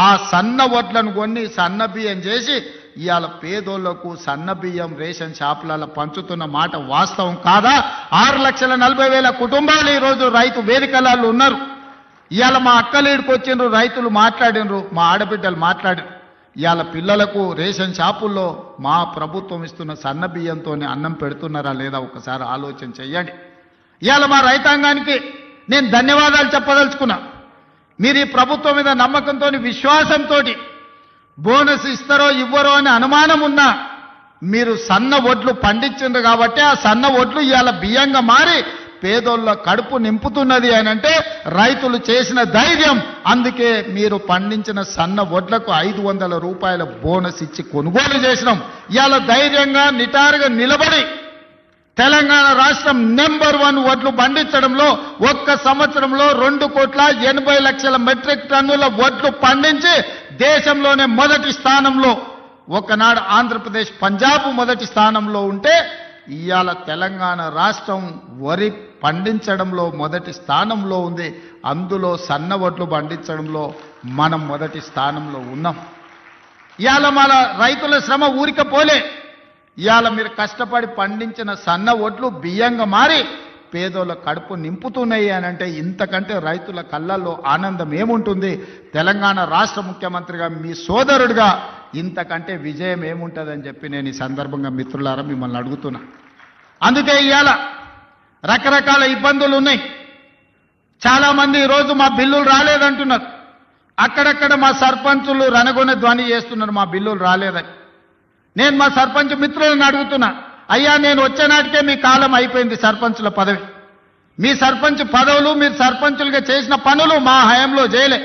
ఆ సన్న వడ్లను కొన్ని సన్న బియ్యం చేసి ఇవాళ పేదోళ్లకు సన్న బియ్యం రేషన్ షాపులలో పంచుతున్న మాట వాస్తవం కాదా? 6,40,000 కుటుంబాలు ఈరోజు రైతు వేదికలలో ఉన్నారు. ఇవాళ మా అక్కలీడికి వచ్చిండ్రు, రైతులు మాట్లాడినరు, మా ఆడబిడ్డలు మాట్లాడినరు. ఇవాళ పిల్లలకు రేషన్ షాపుల్లో మా ప్రభుత్వం ఇస్తున్న సన్న బియ్యంతో అన్నం పెడుతున్నారా లేదా ఒకసారి ఆలోచన చెయ్యండి. ఇవాళ మా రైతాంగానికి నేను ధన్యవాదాలు చెప్పదలుచుకున్నా. మీరు ఈ ప్రభుత్వం మీద నమ్మకంతో, విశ్వాసంతో బోనస్ ఇస్తారో ఇవ్వరో అని అనుమానం ఉన్నా మీరు సన్న వడ్లు పండించిండ్రు కాబట్టి ఆ సన్న వడ్లు ఇవాళ బియ్యంగా మారి పేదోళ్ళ కడుపు నింపుతున్నది అని అంటే రైతులు చేసిన ధైర్యం. అందుకే మీరు పండించిన సన్న వడ్లకు 500 రూపాయల బోనస్ ఇచ్చి కొనుగోలు చేసినాం. ఇవాళ ధైర్యంగా నిటారుగా నిలబడి తెలంగాణ రాష్ట్రం నెంబర్ 1 వడ్లు పండించడంలో ఒక్క సంవత్సరంలో 2,80,00,000 మెట్రిక్ టన్నుల వడ్లు పండించి దేశంలోనే మొదటి స్థానంలో, ఒకనాడు ఆంధ్రప్రదేశ్ పంజాబ్ మొదటి స్థానంలో ఉంటే ఇవాళ తెలంగాణ రాష్ట్రం వరి పండించడంలో మొదటి స్థానంలో ఉంది. అందులో సన్న వడ్లు పండించడంలో మనం మొదటి స్థానంలో ఉన్నాం. ఇవాళ మన రైతుల శ్రమ ఊరిక పోలే. ఇవాళ మీరు కష్టపడి పండించిన సన్న వడ్లు బియ్యంగా మారి పేదోళ్ళ కడుపు నింపుతున్నాయి అని అంటే ఇంతకంటే రైతుల కళ్ళల్లో ఆనందం ఏముంటుంది? తెలంగాణ రాష్ట్ర ముఖ్యమంత్రిగా మీ సోదరుడిగా ఇంతకంటే విజయం ఏముంటుందని చెప్పి నేను ఈ సందర్భంగా మిత్రులారా మిమ్మల్ని అడుగుతున్నా. అందుకే ఇవాళ రకరకాల ఇబ్బందులు ఉన్నాయి. చాలామంది ఈరోజు మా బిల్లులు రాలేదంటున్నారు. అక్కడక్కడ మా సర్పంచులు రణగొన ధ్వని చేస్తున్నారు మా బిల్లులు రాలేదని. నేను మా సర్పంచ్ మిత్రులను అడుగుతున్నా, అయ్యా నేను వచ్చే నాటికే మీ కాలం అయిపోయింది సర్పంచుల పదవి, మీ సర్పంచ్ పదవులు, మీరు సర్పంచులుగా చేసిన పనులు మా హయాంలో చేయలే.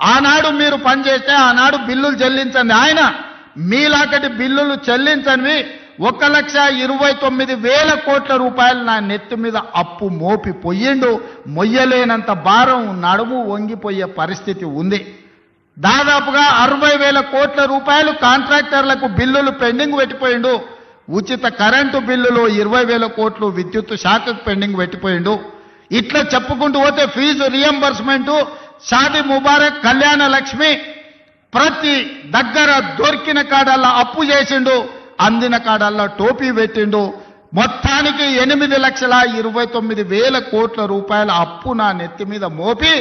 ఆనాడు మీరు పనిచేస్తే ఆనాడు బిల్లులు చెల్లించండి. ఆయన మీలాకటి బిల్లులు చెల్లించనివి 1,29,000 కోట్ల రూపాయలు నా నెత్తి మీద అప్పు మోపి పొయ్యిండు. మొయ్యలేనంత భారం, నడుము వంగిపోయే పరిస్థితి ఉంది. దాదాపుగా 60,000 కోట్ల రూపాయలు కాంట్రాక్టర్లకు బిల్లులు పెండింగ్ పెట్టిపోయిండు. ఉచిత కరెంటు బిల్లులు 20,000 కోట్లు విద్యుత్ శాఖకు పెండింగ్ పెట్టిపోయిండు. ఇట్లా చెప్పుకుంటూ పోతే ఫీజు రియంబర్స్మెంటు, షాదీ ముబారక్, కళ్యాణ లక్ష్మి ప్రతి దగ్గర దొరికిన కాడల్లా అప్పు చేసిండు, అందిన కాడల్లా టోపీ పెట్టిండు. మొత్తానికి 8,29,000 కోట్ల రూపాయల అప్పు నా నెత్తి మీద మోపి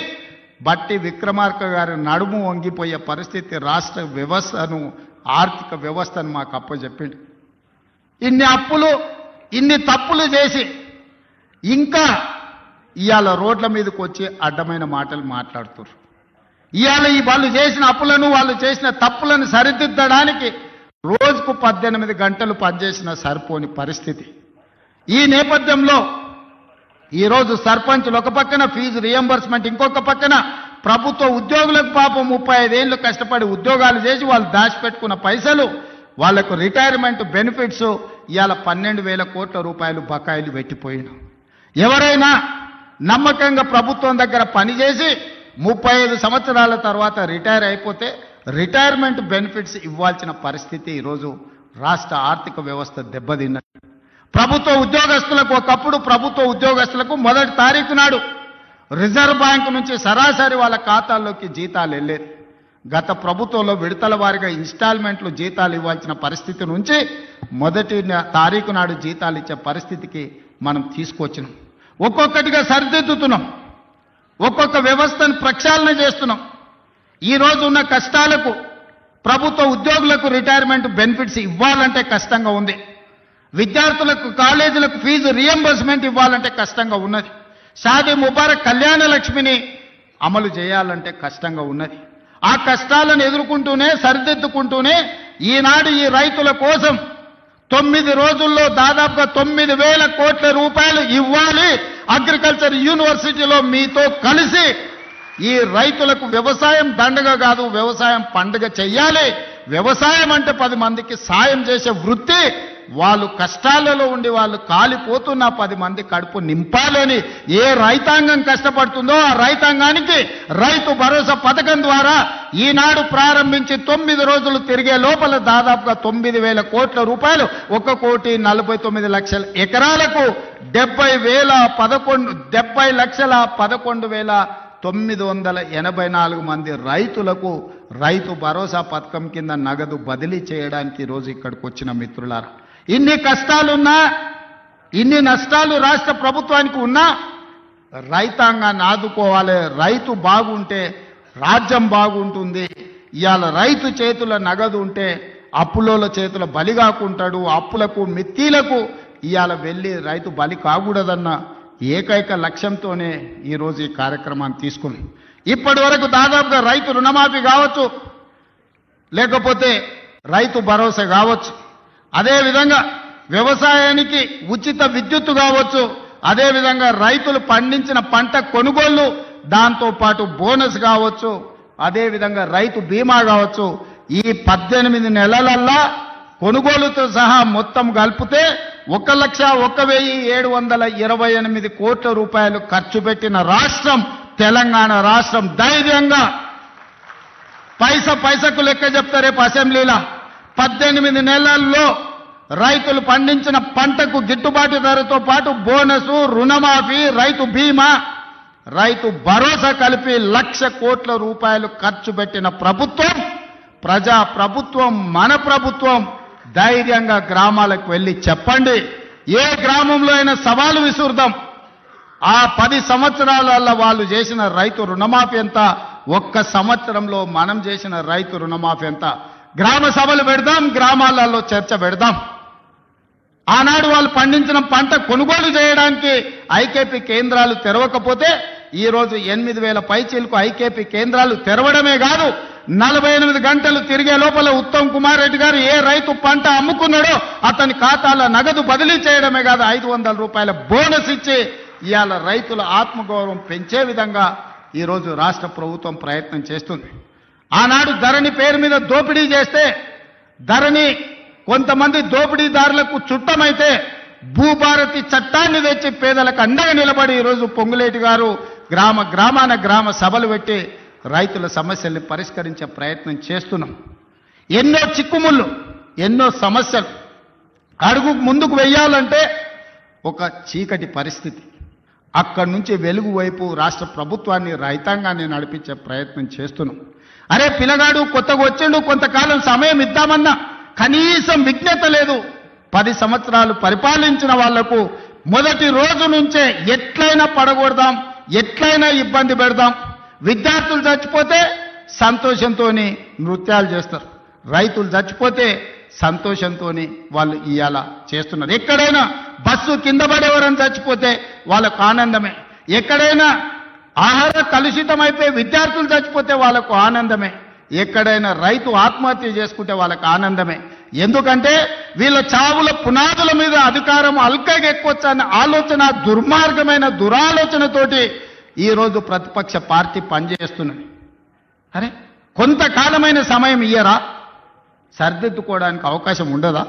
బట్టి విక్రమార్క గారి నడుము వంగిపోయే పరిస్థితి రాష్ట్ర వ్యవస్థను, ఆర్థిక వ్యవస్థను మాకు అప్పచెప్పిండు. ఇన్ని అప్పులు, ఇన్ని తప్పులు చేసి ఇంకా ఇవాళ రోడ్ల మీదకి వచ్చి అడ్డమైన మాటలు మాట్లాడుతున్నారు. ఇవాళ ఈ వాళ్ళు చేసిన అప్పులను, వాళ్ళు చేసిన తప్పులను సరిదిద్దడానికి రోజుకు 18 గంటలు పనిచేసిన సరిపోని పరిస్థితి. ఈ నేపథ్యంలో ఈరోజు సర్పంచులు ఒక పక్కన ఫీజు రియంబర్స్మెంట్, ఇంకొక పక్కన ప్రభుత్వ ఉద్యోగులకు పాపం 35 ఏళ్ళు కష్టపడి ఉద్యోగాలు చేసి వాళ్ళు దాచిపెట్టుకున్న పైసలు, వాళ్లకు రిటైర్మెంట్ బెనిఫిట్స్ ఇవాళ 12,000 కోట్ల రూపాయలు బకాయిలు పెట్టిపోయినాం. ఎవరైనా నమ్మకంగా ప్రభుత్వం దగ్గర పనిచేసి 35 సంవత్సరాల తర్వాత రిటైర్ అయిపోతే రిటైర్మెంట్ బెనిఫిట్స్ ఇవ్వాల్సిన పరిస్థితి ఈరోజు రాష్ట్ర ఆర్థిక వ్యవస్థ దెబ్బతిన్నది. ప్రభుత్వ ఉద్యోగస్తులకు, ఒకప్పుడు ప్రభుత్వ ఉద్యోగస్తులకు 1వ తారీఖు నాడు రిజర్వ్ బ్యాంకు నుంచి సరాసరి వాళ్ళ ఖాతాల్లోకి జీతాలు వెళ్ళేది. గత ప్రభుత్వంలో విడతల వారిగా ఇన్స్టాల్మెంట్లు జీతాలు ఇవ్వాల్సిన పరిస్థితి నుంచి 1వ తారీఖు నాడు జీతాలు ఇచ్చే పరిస్థితికి మనం తీసుకొచ్చినాం. ఒక్కొక్కటిగా సరిదిద్దుతున్నాం, ఒక్కొక్క వ్యవస్థను ప్రక్షాళన చేస్తున్నాం. ఈ రోజు ఉన్న కష్టాలకు ప్రభుత్వ ఉద్యోగులకు రిటైర్మెంట్ బెనిఫిట్స్ ఇవ్వాలంటే కష్టంగా ఉంది. విద్యార్థులకు, కాలేజీలకు ఫీజు రియంబర్స్మెంట్ ఇవ్వాలంటే కష్టంగా ఉన్నది. షాదీ ముబారక్, కళ్యాణ లక్ష్మిని అమలు చేయాలంటే కష్టంగా ఉన్నది. ఆ కష్టాలను ఎదుర్కొంటూనే, సరిదిద్దుకుంటూనే ఈనాడు ఈ రైతుల కోసం 9 రోజుల్లో దాదాపుగా 9,000 కోట్ల రూపాయలు ఇవ్వాలి. అగ్రికల్చర్ యూనివర్సిటీలో మీతో కలిసి ఈ రైతులకు వ్యవసాయం దండగ కాదు, వ్యవసాయం పండుగ చెయ్యాలి. వ్యవసాయం అంటే 10 మందికి సాయం చేసే వృత్తి. వాళ్ళు కష్టాలలో ఉండి వాళ్ళు కాలిపోతున్న 10 మంది కడుపు నింపాలని ఏ రైతాంగం కష్టపడుతుందో ఆ రైతాంగానికి రైతు భరోసా పథకం ద్వారా ఈనాడు ప్రారంభించి 9 రోజులు తిరిగే లోపల దాదాపుగా 9,000 కోట్ల రూపాయలు, 1,49,00,000 ఎకరాలకు 70,11,984 మంది రైతులకు రైతు భరోసా పథకం కింద నగదు బదిలీ చేయడానికి ఈరోజు ఇక్కడికి వచ్చిన మిత్రులారా, ఇన్ని కష్టాలున్నా, ఇన్ని నష్టాలు రాష్ట్ర ప్రభుత్వానికి ఉన్నా రైతాంగాన్ని ఆదుకోవాలి. రైతు బాగుంటే రాజ్యం బాగుంటుంది. ఇవాళ రైతు చేతుల నగదు ఉంటే అప్పులోల చేతుల బలి కాకుంటాడు. అప్పులకు, మిత్తీలకు ఇవాళ వెళ్ళి రైతు బలి కాకూడదన్న ఏకైక లక్ష్యంతోనే ఈరోజు ఈ కార్యక్రమాన్ని తీసుకున్నాం. ఇప్పటి వరకు దాదాపుగా రైతు రుణమాఫీ కావచ్చు, లేకపోతే రైతు భరోసా కావచ్చు, అదేవిధంగా వ్యవసాయానికి ఉచిత విద్యుత్తు కావచ్చు, అదేవిధంగా రైతులు పండించిన పంట కొనుగోళ్లు, దాంతోపాటు బోనస్ కావచ్చు, అదేవిధంగా రైతు బీమా కావచ్చు. ఈ 18 నెలలల్లా కొనుగోలుతో సహా మొత్తం కలిపితే 1,01,728 కోట్ల రూపాయలు ఖర్చు పెట్టిన రాష్ట్రం తెలంగాణ రాష్ట్రం. ధైర్యంగా పైసకు లెక్క చెప్తా రేపు అసెంబ్లీలో. 18 నెలల్లో రైతులు పండించిన పంటకు గిట్టుబాటు ధరతో పాటు బోనసు, రుణమాఫీ, రైతు బీమా, రైతు భరోసా కలిపి 1,00,000 కోట్ల రూపాయలు ఖర్చు పెట్టిన ప్రభుత్వం, ప్రజా ప్రభుత్వం, మన ప్రభుత్వం. ధైర్యంగా గ్రామాలకు వెళ్ళి చెప్పండి. ఏ గ్రామంలో అయినా సవాలు విసురుదాం. ఆ 10 సంవత్సరాలలో వాళ్ళు చేసిన రైతు రుణమాఫీ ఎంత, 1 సంవత్సరంలో మనం చేసిన రైతు రుణమాఫీ ఎంత. గ్రామ సభలు పెడదాం, గ్రామాలలో చర్చ పెడదాం. ఆనాడు వాళ్ళు పండించిన పంట కొనుగోలు చేయడానికి ఐకేపీ కేంద్రాలు తెరవకపోతే ఈరోజు 8,000 పైచీలకు ఐకేపీ కేంద్రాలు తెరవడమే కాదు, 48 గంటలు తిరిగే లోపల ఉత్తమ్ కుమార్ రెడ్డి గారు ఏ రైతు పంట అమ్ముకున్నాడో అతని ఖాతాలో నగదు బదిలీ చేయడమే కాదు, 500 రూపాయల బోనస్ ఇచ్చి ఇవాళ రైతుల ఆత్మగౌరవం పెంచే విధంగా ఈరోజు రాష్ట్ర ప్రభుత్వం ప్రయత్నం చేస్తుంది. ఆనాడు ధరణి పేరు మీద దోపిడీ చేస్తే ధరణి కొంతమంది దోపిడీదారులకు చుట్టమైతే భూభారతి చట్టాన్ని తెచ్చి పేదలకు అండగా నిలబడి ఈరోజు పొంగులేటి గారు గ్రామాన గ్రామ సభలు పెట్టి రైతుల సమస్యల్ని పరిష్కరించే ప్రయత్నం చేస్తున్నాం. ఎన్నో చిక్కుముళ్ళు, ఎన్నో సమస్యలు అడుగు ముందుకు వెయ్యాలంటే ఒక చీకటి పరిస్థితి. అక్కడి నుంచి వెలుగు వైపు రాష్ట్ర ప్రభుత్వాన్ని రైతాంగాన్ని నడిపించే ప్రయత్నం చేస్తున్నాం. అరే పిల్లగాడు కొత్తగా వచ్చిండు, కొంతకాలం సమయం ఇద్దామన్నా కనీసం విజ్ఞత లేదు. 10 సంవత్సరాలు పరిపాలించిన వాళ్లకు మొదటి రోజు నుంచే ఎట్లయినా పడగొడదాం, ఎట్లయినా ఇబ్బంది పెడదాం. విద్యార్థులు చచ్చిపోతే సంతోషంతో నృత్యాలు చేస్తారు, రైతులు చచ్చిపోతే సంతోషంతో వాళ్ళు ఇవాళ చేస్తున్నారు. ఎక్కడైనా బస్సు కింద పడేవారని చచ్చిపోతే వాళ్ళకు ఆనందమే, ఎక్కడైనా ఆహార కలుషితమైపోయి విద్యార్థులు చచ్చిపోతే వాళ్ళకు ఆనందమే, ఎక్కడైనా రైతు ఆత్మహత్య చేసుకుంటే వాళ్ళకు ఆనందమే. ఎందుకంటే వీళ్ళ చావుల పునాదుల మీద అధికారం అల్కగా ఎక్కువచ్చన్న ఆలోచన, దుర్మార్గమైన దురాలోచనతోటి ఈరోజు ప్రతిపక్ష పార్టీ పనిచేస్తున్నది. అరే కొంతకాలమైన సమయం ఇయ్యరా, సర్దిద్దుకోవడానికి అవకాశం ఉండదా?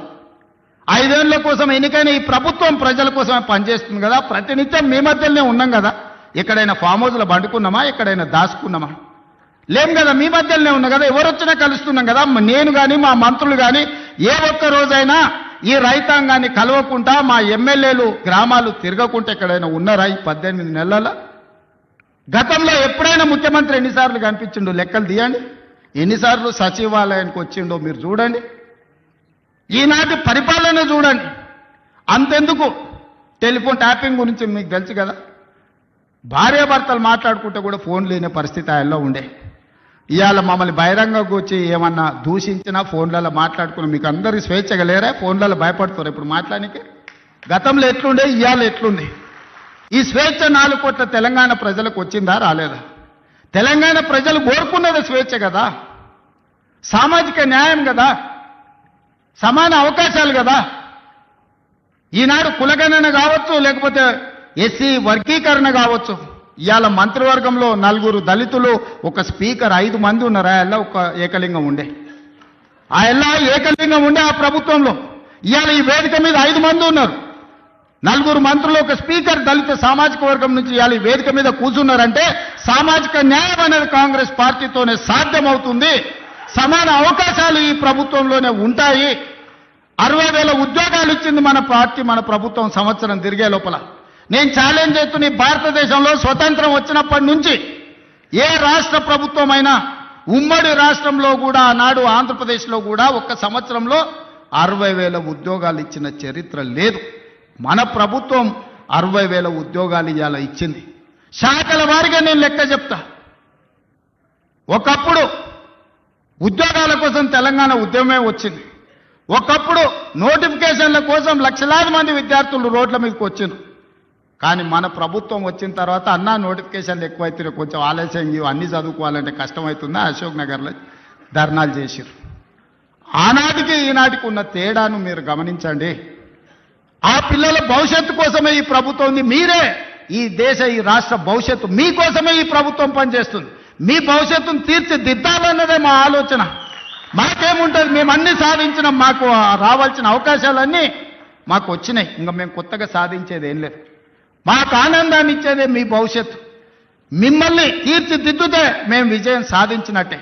5 ఏళ్ల కోసం ఎన్నికైన ఈ ప్రభుత్వం ప్రజల కోసమే పనిచేస్తుంది కదా. ప్రతినిత్యం మీ మధ్యలోనే ఉన్నాం కదా. ఎక్కడైనా ఫామ్ హౌస్లో పండుకున్నామా, ఎక్కడైనా దాచుకున్నామా? లేం కదా, మీ మధ్యలోనే ఉన్నా కదా. ఎవరు వచ్చినా కలుస్తున్నాం కదా. నేను కానీ మా మంత్రులు కానీ ఏ ఒక్క రోజైనా ఈ రైతాంగాన్ని కలవకుండా, మా ఎమ్మెల్యేలు గ్రామాలు తిరగకుండా ఎక్కడైనా ఉన్నారా ఈ 18 నెలల? గతంలో ఎప్పుడైనా ముఖ్యమంత్రి ఎన్నిసార్లు కనిపించిండో లెక్కలు తీయండి. ఎన్నిసార్లు సచివాలయానికి వచ్చిండో మీరు చూడండి. ఈనాటి పరిపాలన చూడండి. అంతెందుకు, టెలిఫోన్ ట్యాపింగ్ గురించి మీకు తెలుసు కదా. భార్యాభర్తలు మాట్లాడుకుంటే కూడా ఫోన్ లేని పరిస్థితి ఆయనలో ఉండే. ఇవాళ మమ్మల్ని బహిరంగంగా వచ్చి ఏమన్నా దూషించినా ఫోన్లలో మాట్లాడుకుని మీకు అందరికీ స్వేచ్ఛగా లేరా? ఫోన్లలో భయపడుతారు ఇప్పుడు మాట్లాడానికి. గతంలో ఎట్లుండే, ఇవాళ ఎట్లుంది? ఈ స్వేచ్ఛ 4 కోట్ల తెలంగాణ ప్రజలకు వచ్చిందా, రాలేదా? తెలంగాణ ప్రజలు కోరుకున్నది స్వేచ్ఛ కదా, సామాజిక న్యాయం కదా, సమాన అవకాశాలు కదా. ఈనాడు కులగణన కావచ్చు, లేకపోతే ఎస్సీ వర్గీకరణ కావచ్చు. ఇవాళ మంత్రివర్గంలో 4 దళితులు, ఒక స్పీకర్, 5 మంది ఉన్నారు. ఆ ఒక ఏకలింగం ఉండే, ఆ ఏకలింగం ఉండే ఆ ప్రభుత్వంలో. ఇవాళ ఈ వేదిక మీద 5 మంది ఉన్నారు. 4 మంత్రులు, ఒక స్పీకర్ దళిత సామాజిక వర్గం నుంచి ఇవాళ ఈ వేదిక మీద కూర్చున్నారంటే సామాజిక న్యాయం అనేది కాంగ్రెస్ పార్టీతోనే సాధ్యమవుతుంది. సమాన అవకాశాలు ఈ ప్రభుత్వంలోనే ఉంటాయి. 60,000 ఉద్యోగాలు ఇచ్చింది మన పార్టీ, మన ప్రభుత్వం సంవత్సరం తిరిగే లోపల. నేను ఛాలెంజ్ చేస్తున్న భారతదేశంలో స్వతంత్రం వచ్చినప్పటి నుంచి ఏ రాష్ట్ర ప్రభుత్వమైనా, ఉమ్మడి రాష్ట్రంలో కూడా, ఆనాడు ఆంధ్రప్రదేశ్లో కూడా ఒక్క సంవత్సరంలో 60,000 ఉద్యోగాలు ఇచ్చిన చరిత్ర లేదు. మన ప్రభుత్వం 60,000 ఉద్యోగాలు ఇవాళ ఇచ్చింది. శాఖల వారిగా నేను లెక్క చెప్తా. ఒకప్పుడు ఉద్యోగాల కోసం తెలంగాణ ఉద్యమమే వచ్చింది. ఒకప్పుడు నోటిఫికేషన్ల కోసం లక్షలాది మంది విద్యార్థులు రోడ్ల మీదకి వచ్చింది. కానీ మన ప్రభుత్వం వచ్చిన తర్వాత అన్నా నోటిఫికేషన్లు ఎక్కువైతే కొంచెం ఆలస్యం, అన్ని చదువుకోవాలంటే కష్టమవుతుందా, అశోక్ నగర్లో ధర్నాలు చేసిరు. ఆనాటికి ఈనాటికి ఉన్న తేడాను మీరు గమనించండి. ఆ పిల్లల భవిష్యత్తు కోసమే ఈ ప్రభుత్వం ఉంది. మీరే ఈ దేశ, ఈ రాష్ట్ర భవిష్యత్తు మీకోసమే ఈ ప్రభుత్వం పనిచేస్తుంది. మీ భవిష్యత్తును తీర్చిదిద్దాలన్నదే మా ఆలోచన. మాకేముంటుంది, మేము అన్ని సాధించినాం, మాకు రావాల్సిన అవకాశాలన్నీ మాకు వచ్చినాయి. ఇంకా మేము కొత్తగా సాధించేది ఏం లేదు. మాకు ఆనందాన్ని ఇచ్చేదే మీ భవిష్యత్తు. మిమ్మల్ని తీర్చిదిద్దుతే మేము విజయం సాధించినట్టే.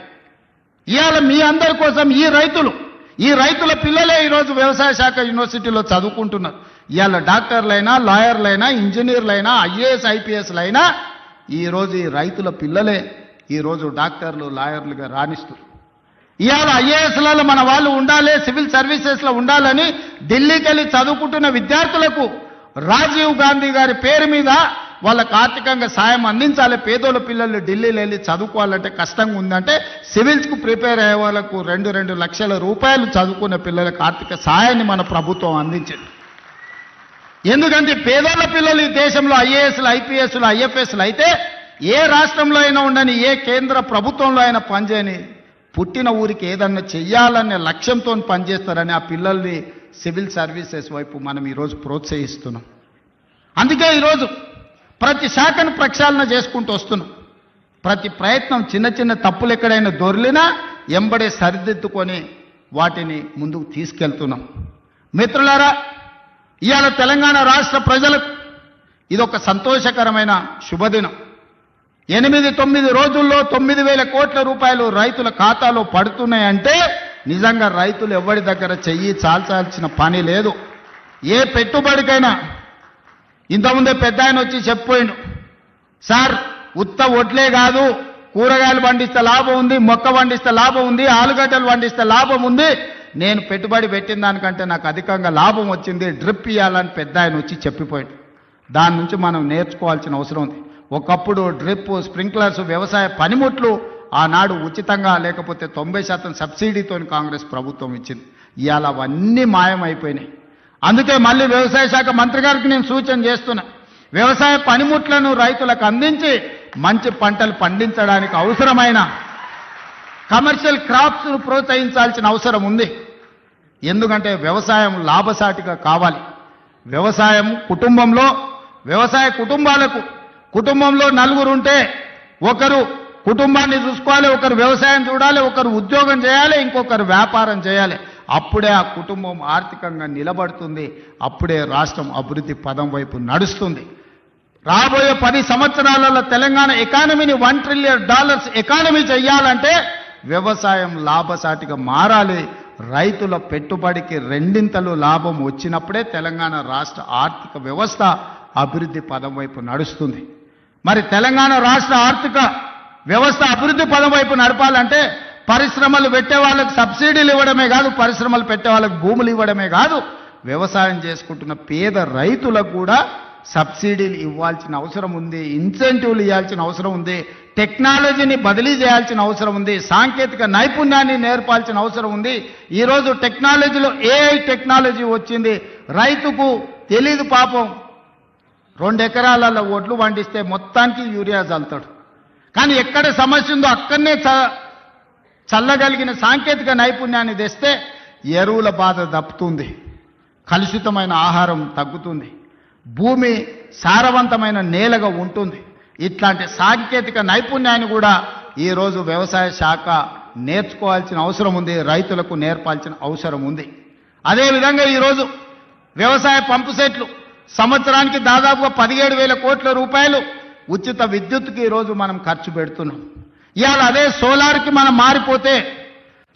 ఇవాళ మీ అందరి కోసం ఈ రైతుల పిల్లలే ఈరోజు వ్యవసాయ శాఖ యూనివర్సిటీలో చదువుకుంటున్నారు. ఇవాళ డాక్టర్లైనా, లాయర్లైనా, ఇంజనీర్లైనా, ఐఏఎస్ ఐపీఎస్లైనా ఈరోజు ఈ రైతుల పిల్లలే ఈరోజు డాక్టర్లు, లాయర్లుగా రాణిస్తారు. ఇవాళ ఐఏఎస్లలో మన వాళ్ళు ఉండాలి, సివిల్ సర్వీసెస్లో ఉండాలని ఢిల్లీకి వెళ్ళి చదువుకుంటున్న విద్యార్థులకు రాజీవ్ గాంధీ గారి పేరు మీద వాళ్ళకు ఆర్థికంగా సాయం అందించాలి. పేదోళ్ళ పిల్లలు ఢిల్లీలో వెళ్ళి చదువుకోవాలంటే కష్టంగా ఉందంటే సివిల్స్కు ప్రిపేర్ అయ్యే వాళ్ళకు 2 లక్షల రూపాయలు చదువుకునే పిల్లలకు ఆర్థిక సాయాన్ని మన ప్రభుత్వం అందించింది. ఎందుకంటే పేదోళ్ళ పిల్లలు ఈ దేశంలో ఐఏఎస్లు, ఐపీఎస్లు, ఐఎఫ్ఎస్లు అయితే ఏ రాష్ట్రంలో అయినా ఉండని, ఏ కేంద్ర ప్రభుత్వంలో అయినా పనిచేయని, పుట్టిన ఊరికి ఏదన్నా చెయ్యాలనే లక్ష్యంతో పనిచేస్తారని ఆ పిల్లల్ని సివిల్ సర్వీసెస్ వైపు మనం ఈరోజు ప్రోత్సహిస్తున్నాం. అందుకే ఈరోజు ప్రతి శాఖను ప్రక్షాళన చేసుకుంటూ వస్తున్నాం. ప్రతి ప్రయత్నం చిన్న చిన్న తప్పులు ఎక్కడైనా దొర్లినా ఎంబడే సరిదిద్దుకొని వాటిని ముందుకు తీసుకెళ్తున్నాం. మిత్రులారా, ఇవాళ తెలంగాణ రాష్ట్ర ప్రజలకు ఇదొక సంతోషకరమైన శుభదినం. 8-9 రోజుల్లో 9,000 కోట్ల రూపాయలు రైతుల ఖాతాలో పడుతున్నాయంటే నిజంగా రైతులు ఎవరి దగ్గర చెయ్యి చాల్చాల్సిన పని లేదు. ఏ పెట్టుబడికైనా ఇంతకుముందే పెద్ద ఆయన వచ్చి చెప్పిపోయిండు, సార్ ఉత్త ఒడ్లే కాదు, కూరగాయలు పండిస్తే లాభం ఉంది, మొక్క పండిస్తే లాభం ఉంది, ఆలుగడ్డలు పండిస్తే లాభం ఉంది, నేను పెట్టుబడి పెట్టిన దానికంటే నాకు అధికంగా లాభం వచ్చింది, డ్రిప్ ఇవ్వాలని పెద్ద ఆయన వచ్చి చెప్పిపోయింది. దాని నుంచి మనం నేర్చుకోవాల్సిన అవసరం ఉంది. ఒకప్పుడు డ్రిప్, స్ప్రింక్లర్స్, వ్యవసాయ పనిముట్లు ఆనాడు ఉచితంగా లేకపోతే 90% సబ్సిడీతో కాంగ్రెస్ ప్రభుత్వం ఇచ్చింది. ఇవాళ అవన్నీ మాయమైపోయినాయి. అందుకే మళ్ళీ వ్యవసాయ శాఖ మంత్రి గారికి నేను సూచన చేస్తున్నా, వ్యవసాయ పనిముట్లను రైతులకు అందించి మంచి పంటలు పండించడానికి అవసరమైన కమర్షియల్ క్రాప్స్ను ప్రోత్సహించాల్సిన అవసరం ఉంది. ఎందుకంటే వ్యవసాయం లాభసాటిగా కావాలి. వ్యవసాయం కుటుంబంలో, వ్యవసాయ కుటుంబాలకు, కుటుంబంలో 4 ఉంటే ఒకరు కుటుంబాన్ని చూసుకోవాలి, ఒకరు వ్యవసాయం చూడాలి, ఒకరు ఉద్యోగం చేయాలి, ఇంకొకరు వ్యాపారం చేయాలి. అప్పుడే ఆ కుటుంబం ఆర్థికంగా నిలబడుతుంది. అప్పుడే రాష్ట్రం అభివృద్ధి పదం వైపు నడుస్తుంది. రాబోయే 10 సంవత్సరాలలో తెలంగాణ ఎకానమీని $1 ట్రిలియన్ ఎకానమీ చేయాలంటే వ్యవసాయం లాభసాటిగా మారాలి. రైతుల పెట్టుబడికి 2 లాభం వచ్చినప్పుడే తెలంగాణ రాష్ట్ర ఆర్థిక వ్యవస్థ అభివృద్ధి పదం వైపు నడుస్తుంది. మరి తెలంగాణ రాష్ట్ర ఆర్థిక వ్యవస్థ అభివృద్ధి పదం వైపు నడపాలంటే పరిశ్రమలు పెట్టే వాళ్ళకు సబ్సిడీలు ఇవ్వడమే కాదు, పరిశ్రమలు పెట్టే వాళ్ళకు భూములు ఇవ్వడమే కాదు, వ్యవసాయం చేసుకుంటున్న పేద రైతులకు కూడా సబ్సిడీలు ఇవ్వాల్సిన అవసరం ఉంది, ఇన్సెంటివ్లు ఇవ్వాల్సిన అవసరం ఉంది, టెక్నాలజీని బదిలీ చేయాల్సిన అవసరం ఉంది, సాంకేతిక నైపుణ్యాన్ని నేర్పాల్సిన అవసరం ఉంది. ఈరోజు టెక్నాలజీలో AI టెక్నాలజీ వచ్చింది. రైతుకు తెలీదు పాపం, 2 ఎకరాలలో ఒడ్లు పండిస్తే మొత్తానికి యూరియా చల్లుతాడు. కానీ ఎక్కడ సమస్య ఉందో అక్కడనే చల్లగలిగిన సాంకేతిక నైపుణ్యాన్ని తెస్తే ఎరువుల బాధ తప్పుతుంది, కలుషితమైన ఆహారం తగ్గుతుంది, భూమి సారవంతమైన నేలగా ఉంటుంది. ఇట్లాంటి సాంకేతిక నైపుణ్యాన్ని కూడా ఈరోజు వ్యవసాయ శాఖ నేర్చుకోవాల్సిన అవసరం ఉంది, రైతులకు నేర్పాల్సిన అవసరం ఉంది. అదేవిధంగా ఈరోజు వ్యవసాయ పంపు సెట్లు సంవత్సరానికి దాదాపుగా 17,000 కోట్ల రూపాయలు ఉచిత విద్యుత్తుకి ఈరోజు మనం ఖర్చు పెడుతున్నాం. ఇవాళ అదే సోలార్కి మనం మారిపోతే,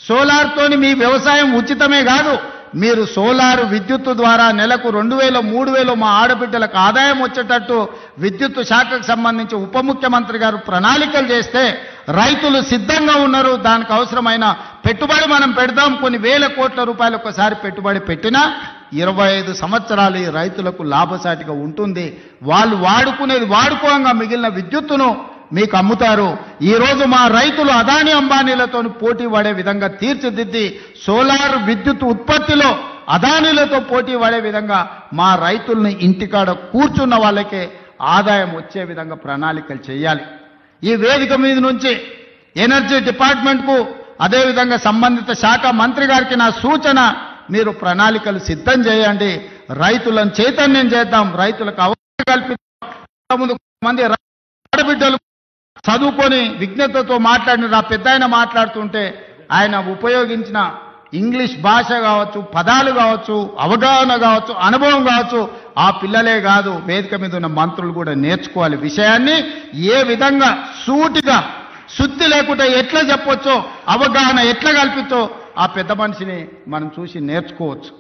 సోలార్తోని మీ వ్యవసాయం ఉచితమే కాదు, మీరు సోలార్ విద్యుత్తు ద్వారా నెలకు 2,000, 3,000 మా ఆడబిడ్డలకు ఆదాయం వచ్చేటట్టు విద్యుత్తు శాఖకు సంబంధించి ఉప ముఖ్యమంత్రి గారు ప్రణాళికలు చేస్తే రైతులు సిద్ధంగా ఉన్నారు. దానికి అవసరమైన పెట్టుబడి మనం పెడదాం. కొన్ని వేల కోట్ల రూపాయలు ఒకసారి పెట్టుబడి పెట్టినా 25 సంవత్సరాలు ఈ రైతులకు లాభసాటిగా ఉంటుంది. వాళ్ళు వాడుకునేది వాడుకోగా మిగిలిన విద్యుత్తును మీకు అమ్ముతారు. ఈరోజు మా రైతులు అదాని అంబానీలతో పోటీ పడే విధంగా తీర్చిదిద్ది సోలార్ విద్యుత్ ఉత్పత్తిలో అదానీలతో పోటీ పడే విధంగా మా రైతుల్ని ఇంటికాడ కూర్చున్న వాళ్ళకే ఆదాయం వచ్చే విధంగా ప్రణాళికలు చేయాలి. ఈ వేదిక మీద నుంచి ఎనర్జీ డిపార్ట్మెంట్కు అదేవిధంగా సంబంధిత శాఖ మంత్రి గారికి నా సూచన, మీరు ప్రణాళికలు సిద్ధం చేయండి, రైతులను చైతన్యం చేద్దాం, రైతులకు అవగాహన కల్పిద్దాం. ముందు మంది ఆడబిడ్డలు చదువుకొని విజ్ఞతతో మాట్లాడిన పెద్ద ఆయన మాట్లాడుతుంటే ఆయన ఉపయోగించిన ఇంగ్లీష్ భాష కావచ్చు, పదాలు కావచ్చు, అవగాహన కావచ్చు, అనుభవం కావచ్చు, ఆ పిల్లలే కాదు వేదిక మీద ఉన్న మంత్రులు కూడా నేర్చుకోవాలి. విషయాన్ని ఏ విధంగా సూటిగా శుద్ధి లేకుండా ఎట్లా చెప్పొచ్చో, అవగాహన ఎట్లా కల్పించో ఆ పెద్ద మనిషిని మనం చూసి నేర్చుకోవచ్చు.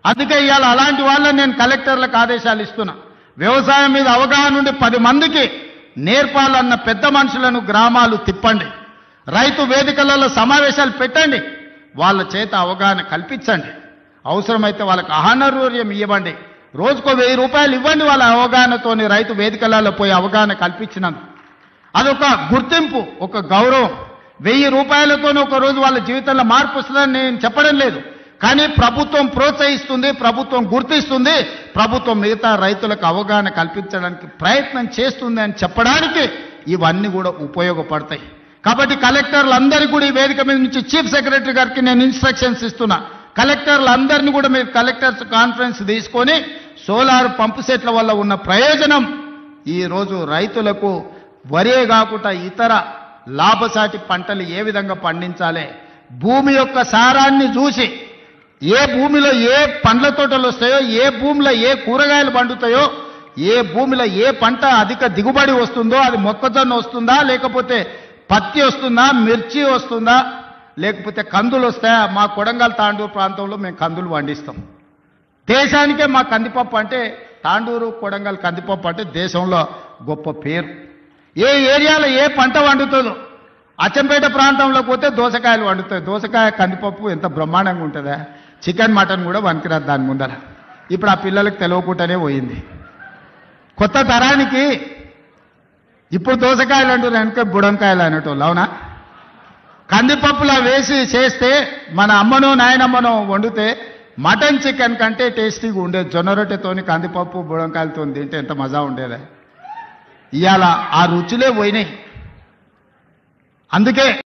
అందుకే ఇవాళ అలాంటి వాళ్ళని నేను కలెక్టర్లకు ఆదేశాలు ఇస్తున్నా. వ్యవసాయం మీద అవగాహన ఉండి 10 మందికి నేర్పాలన్న పెద్ద మనుషులను గ్రామాలు తిప్పండి, రైతు వేదికలలో సమావేశాలు పెట్టండి, వాళ్ళ చేత అవగాహన కల్పించండి. అవసరమైతే వాళ్ళకి ఆహారూర్యం ఇవ్వండి, రోజుకో 1000 రూపాయలు ఇవ్వండి. వాళ్ళ అవగాహనతోని రైతు వేదికలలో పోయి అవగాహన కల్పించినందుకు అదొక గుర్తింపు, ఒక గౌరవం. 1000 రూపాయలతోనే ఒక రోజు వాళ్ళ జీవితంలో మార్పు వస్తుందని నేను చెప్పడం లేదు, కానీ ప్రభుత్వం ప్రోత్సహిస్తుంది, ప్రభుత్వం గుర్తిస్తుంది, ప్రభుత్వం మిగతా రైతులకు అవగాహన కల్పించడానికి ప్రయత్నం చేస్తుంది అని చెప్పడానికి ఇవన్నీ కూడా ఉపయోగపడతాయి. కాబట్టి కలెక్టర్లందరికీ కూడా ఈ వేదిక మీద నుంచి చీఫ్ సెక్రటరీ గారికి నేను ఇన్స్ట్రక్షన్స్ ఇస్తున్నా. కలెక్టర్లందరినీ కూడా మీరు కలెక్టర్స్ కాన్ఫరెన్స్ తీసుకొని సోలార్ పంపు సెట్ల వల్ల ఉన్న ప్రయోజనం ఈరోజు రైతులకు వరే కాకుండా ఇతర లాభసాటి పంటలు ఏ విధంగా పండించాలి, భూమి యొక్క సారాన్ని చూసి ఏ భూమిలో ఏ పండ్ల తోటలు వస్తాయో, ఏ భూమిలో ఏ కూరగాయలు పండుతాయో, ఏ భూమిలో ఏ పంట అధిక దిగుబడి వస్తుందో, అది మొక్కజొన్న వస్తుందా, లేకపోతే పత్తి వస్తుందా, మిర్చి వస్తుందా, లేకపోతే కందులు వస్తాయా. మా కొడంగల్ తాండూరు ప్రాంతంలో మేము కందులు పండిస్తాం. దేశానికే మా కందిపప్పు అంటే, తాండూరు కొడంగల్ కందిపప్పు అంటే దేశంలో గొప్ప పేరు. ఏ ఏరియాలో ఏ పంట వండుతుందో, అచ్చంపేట ప్రాంతంలో పోతే దోసకాయలు వండుతాయి. దోసకాయ కందిపప్పు ఎంత బ్రహ్మాండంగా ఉంటుందా. చికెన్ మటన్ కూడా వనికిరాదు దాని ముందర. ఇప్పుడు ఆ పిల్లలకు తెలియకుండానే పోయింది. కొత్త తరానికి ఇప్పుడు దోసకాయలు అంటారు, వెనక బుడంకాయలు అనేటోళ్ళు. అవునా? కందిపప్పులా వేసి చేస్తే మన అమ్మనో నాయనమ్మనో వండితే మటన్ చికెన్ కంటే టేస్టీగా ఉండేది. జొన్న రొట్టెతోని కందిపప్పు బుడంకాయలతో తింటే ఎంత మజా ఉండేది. ఇవాళ ఆ రుచులే పోయినాయి. అందుకే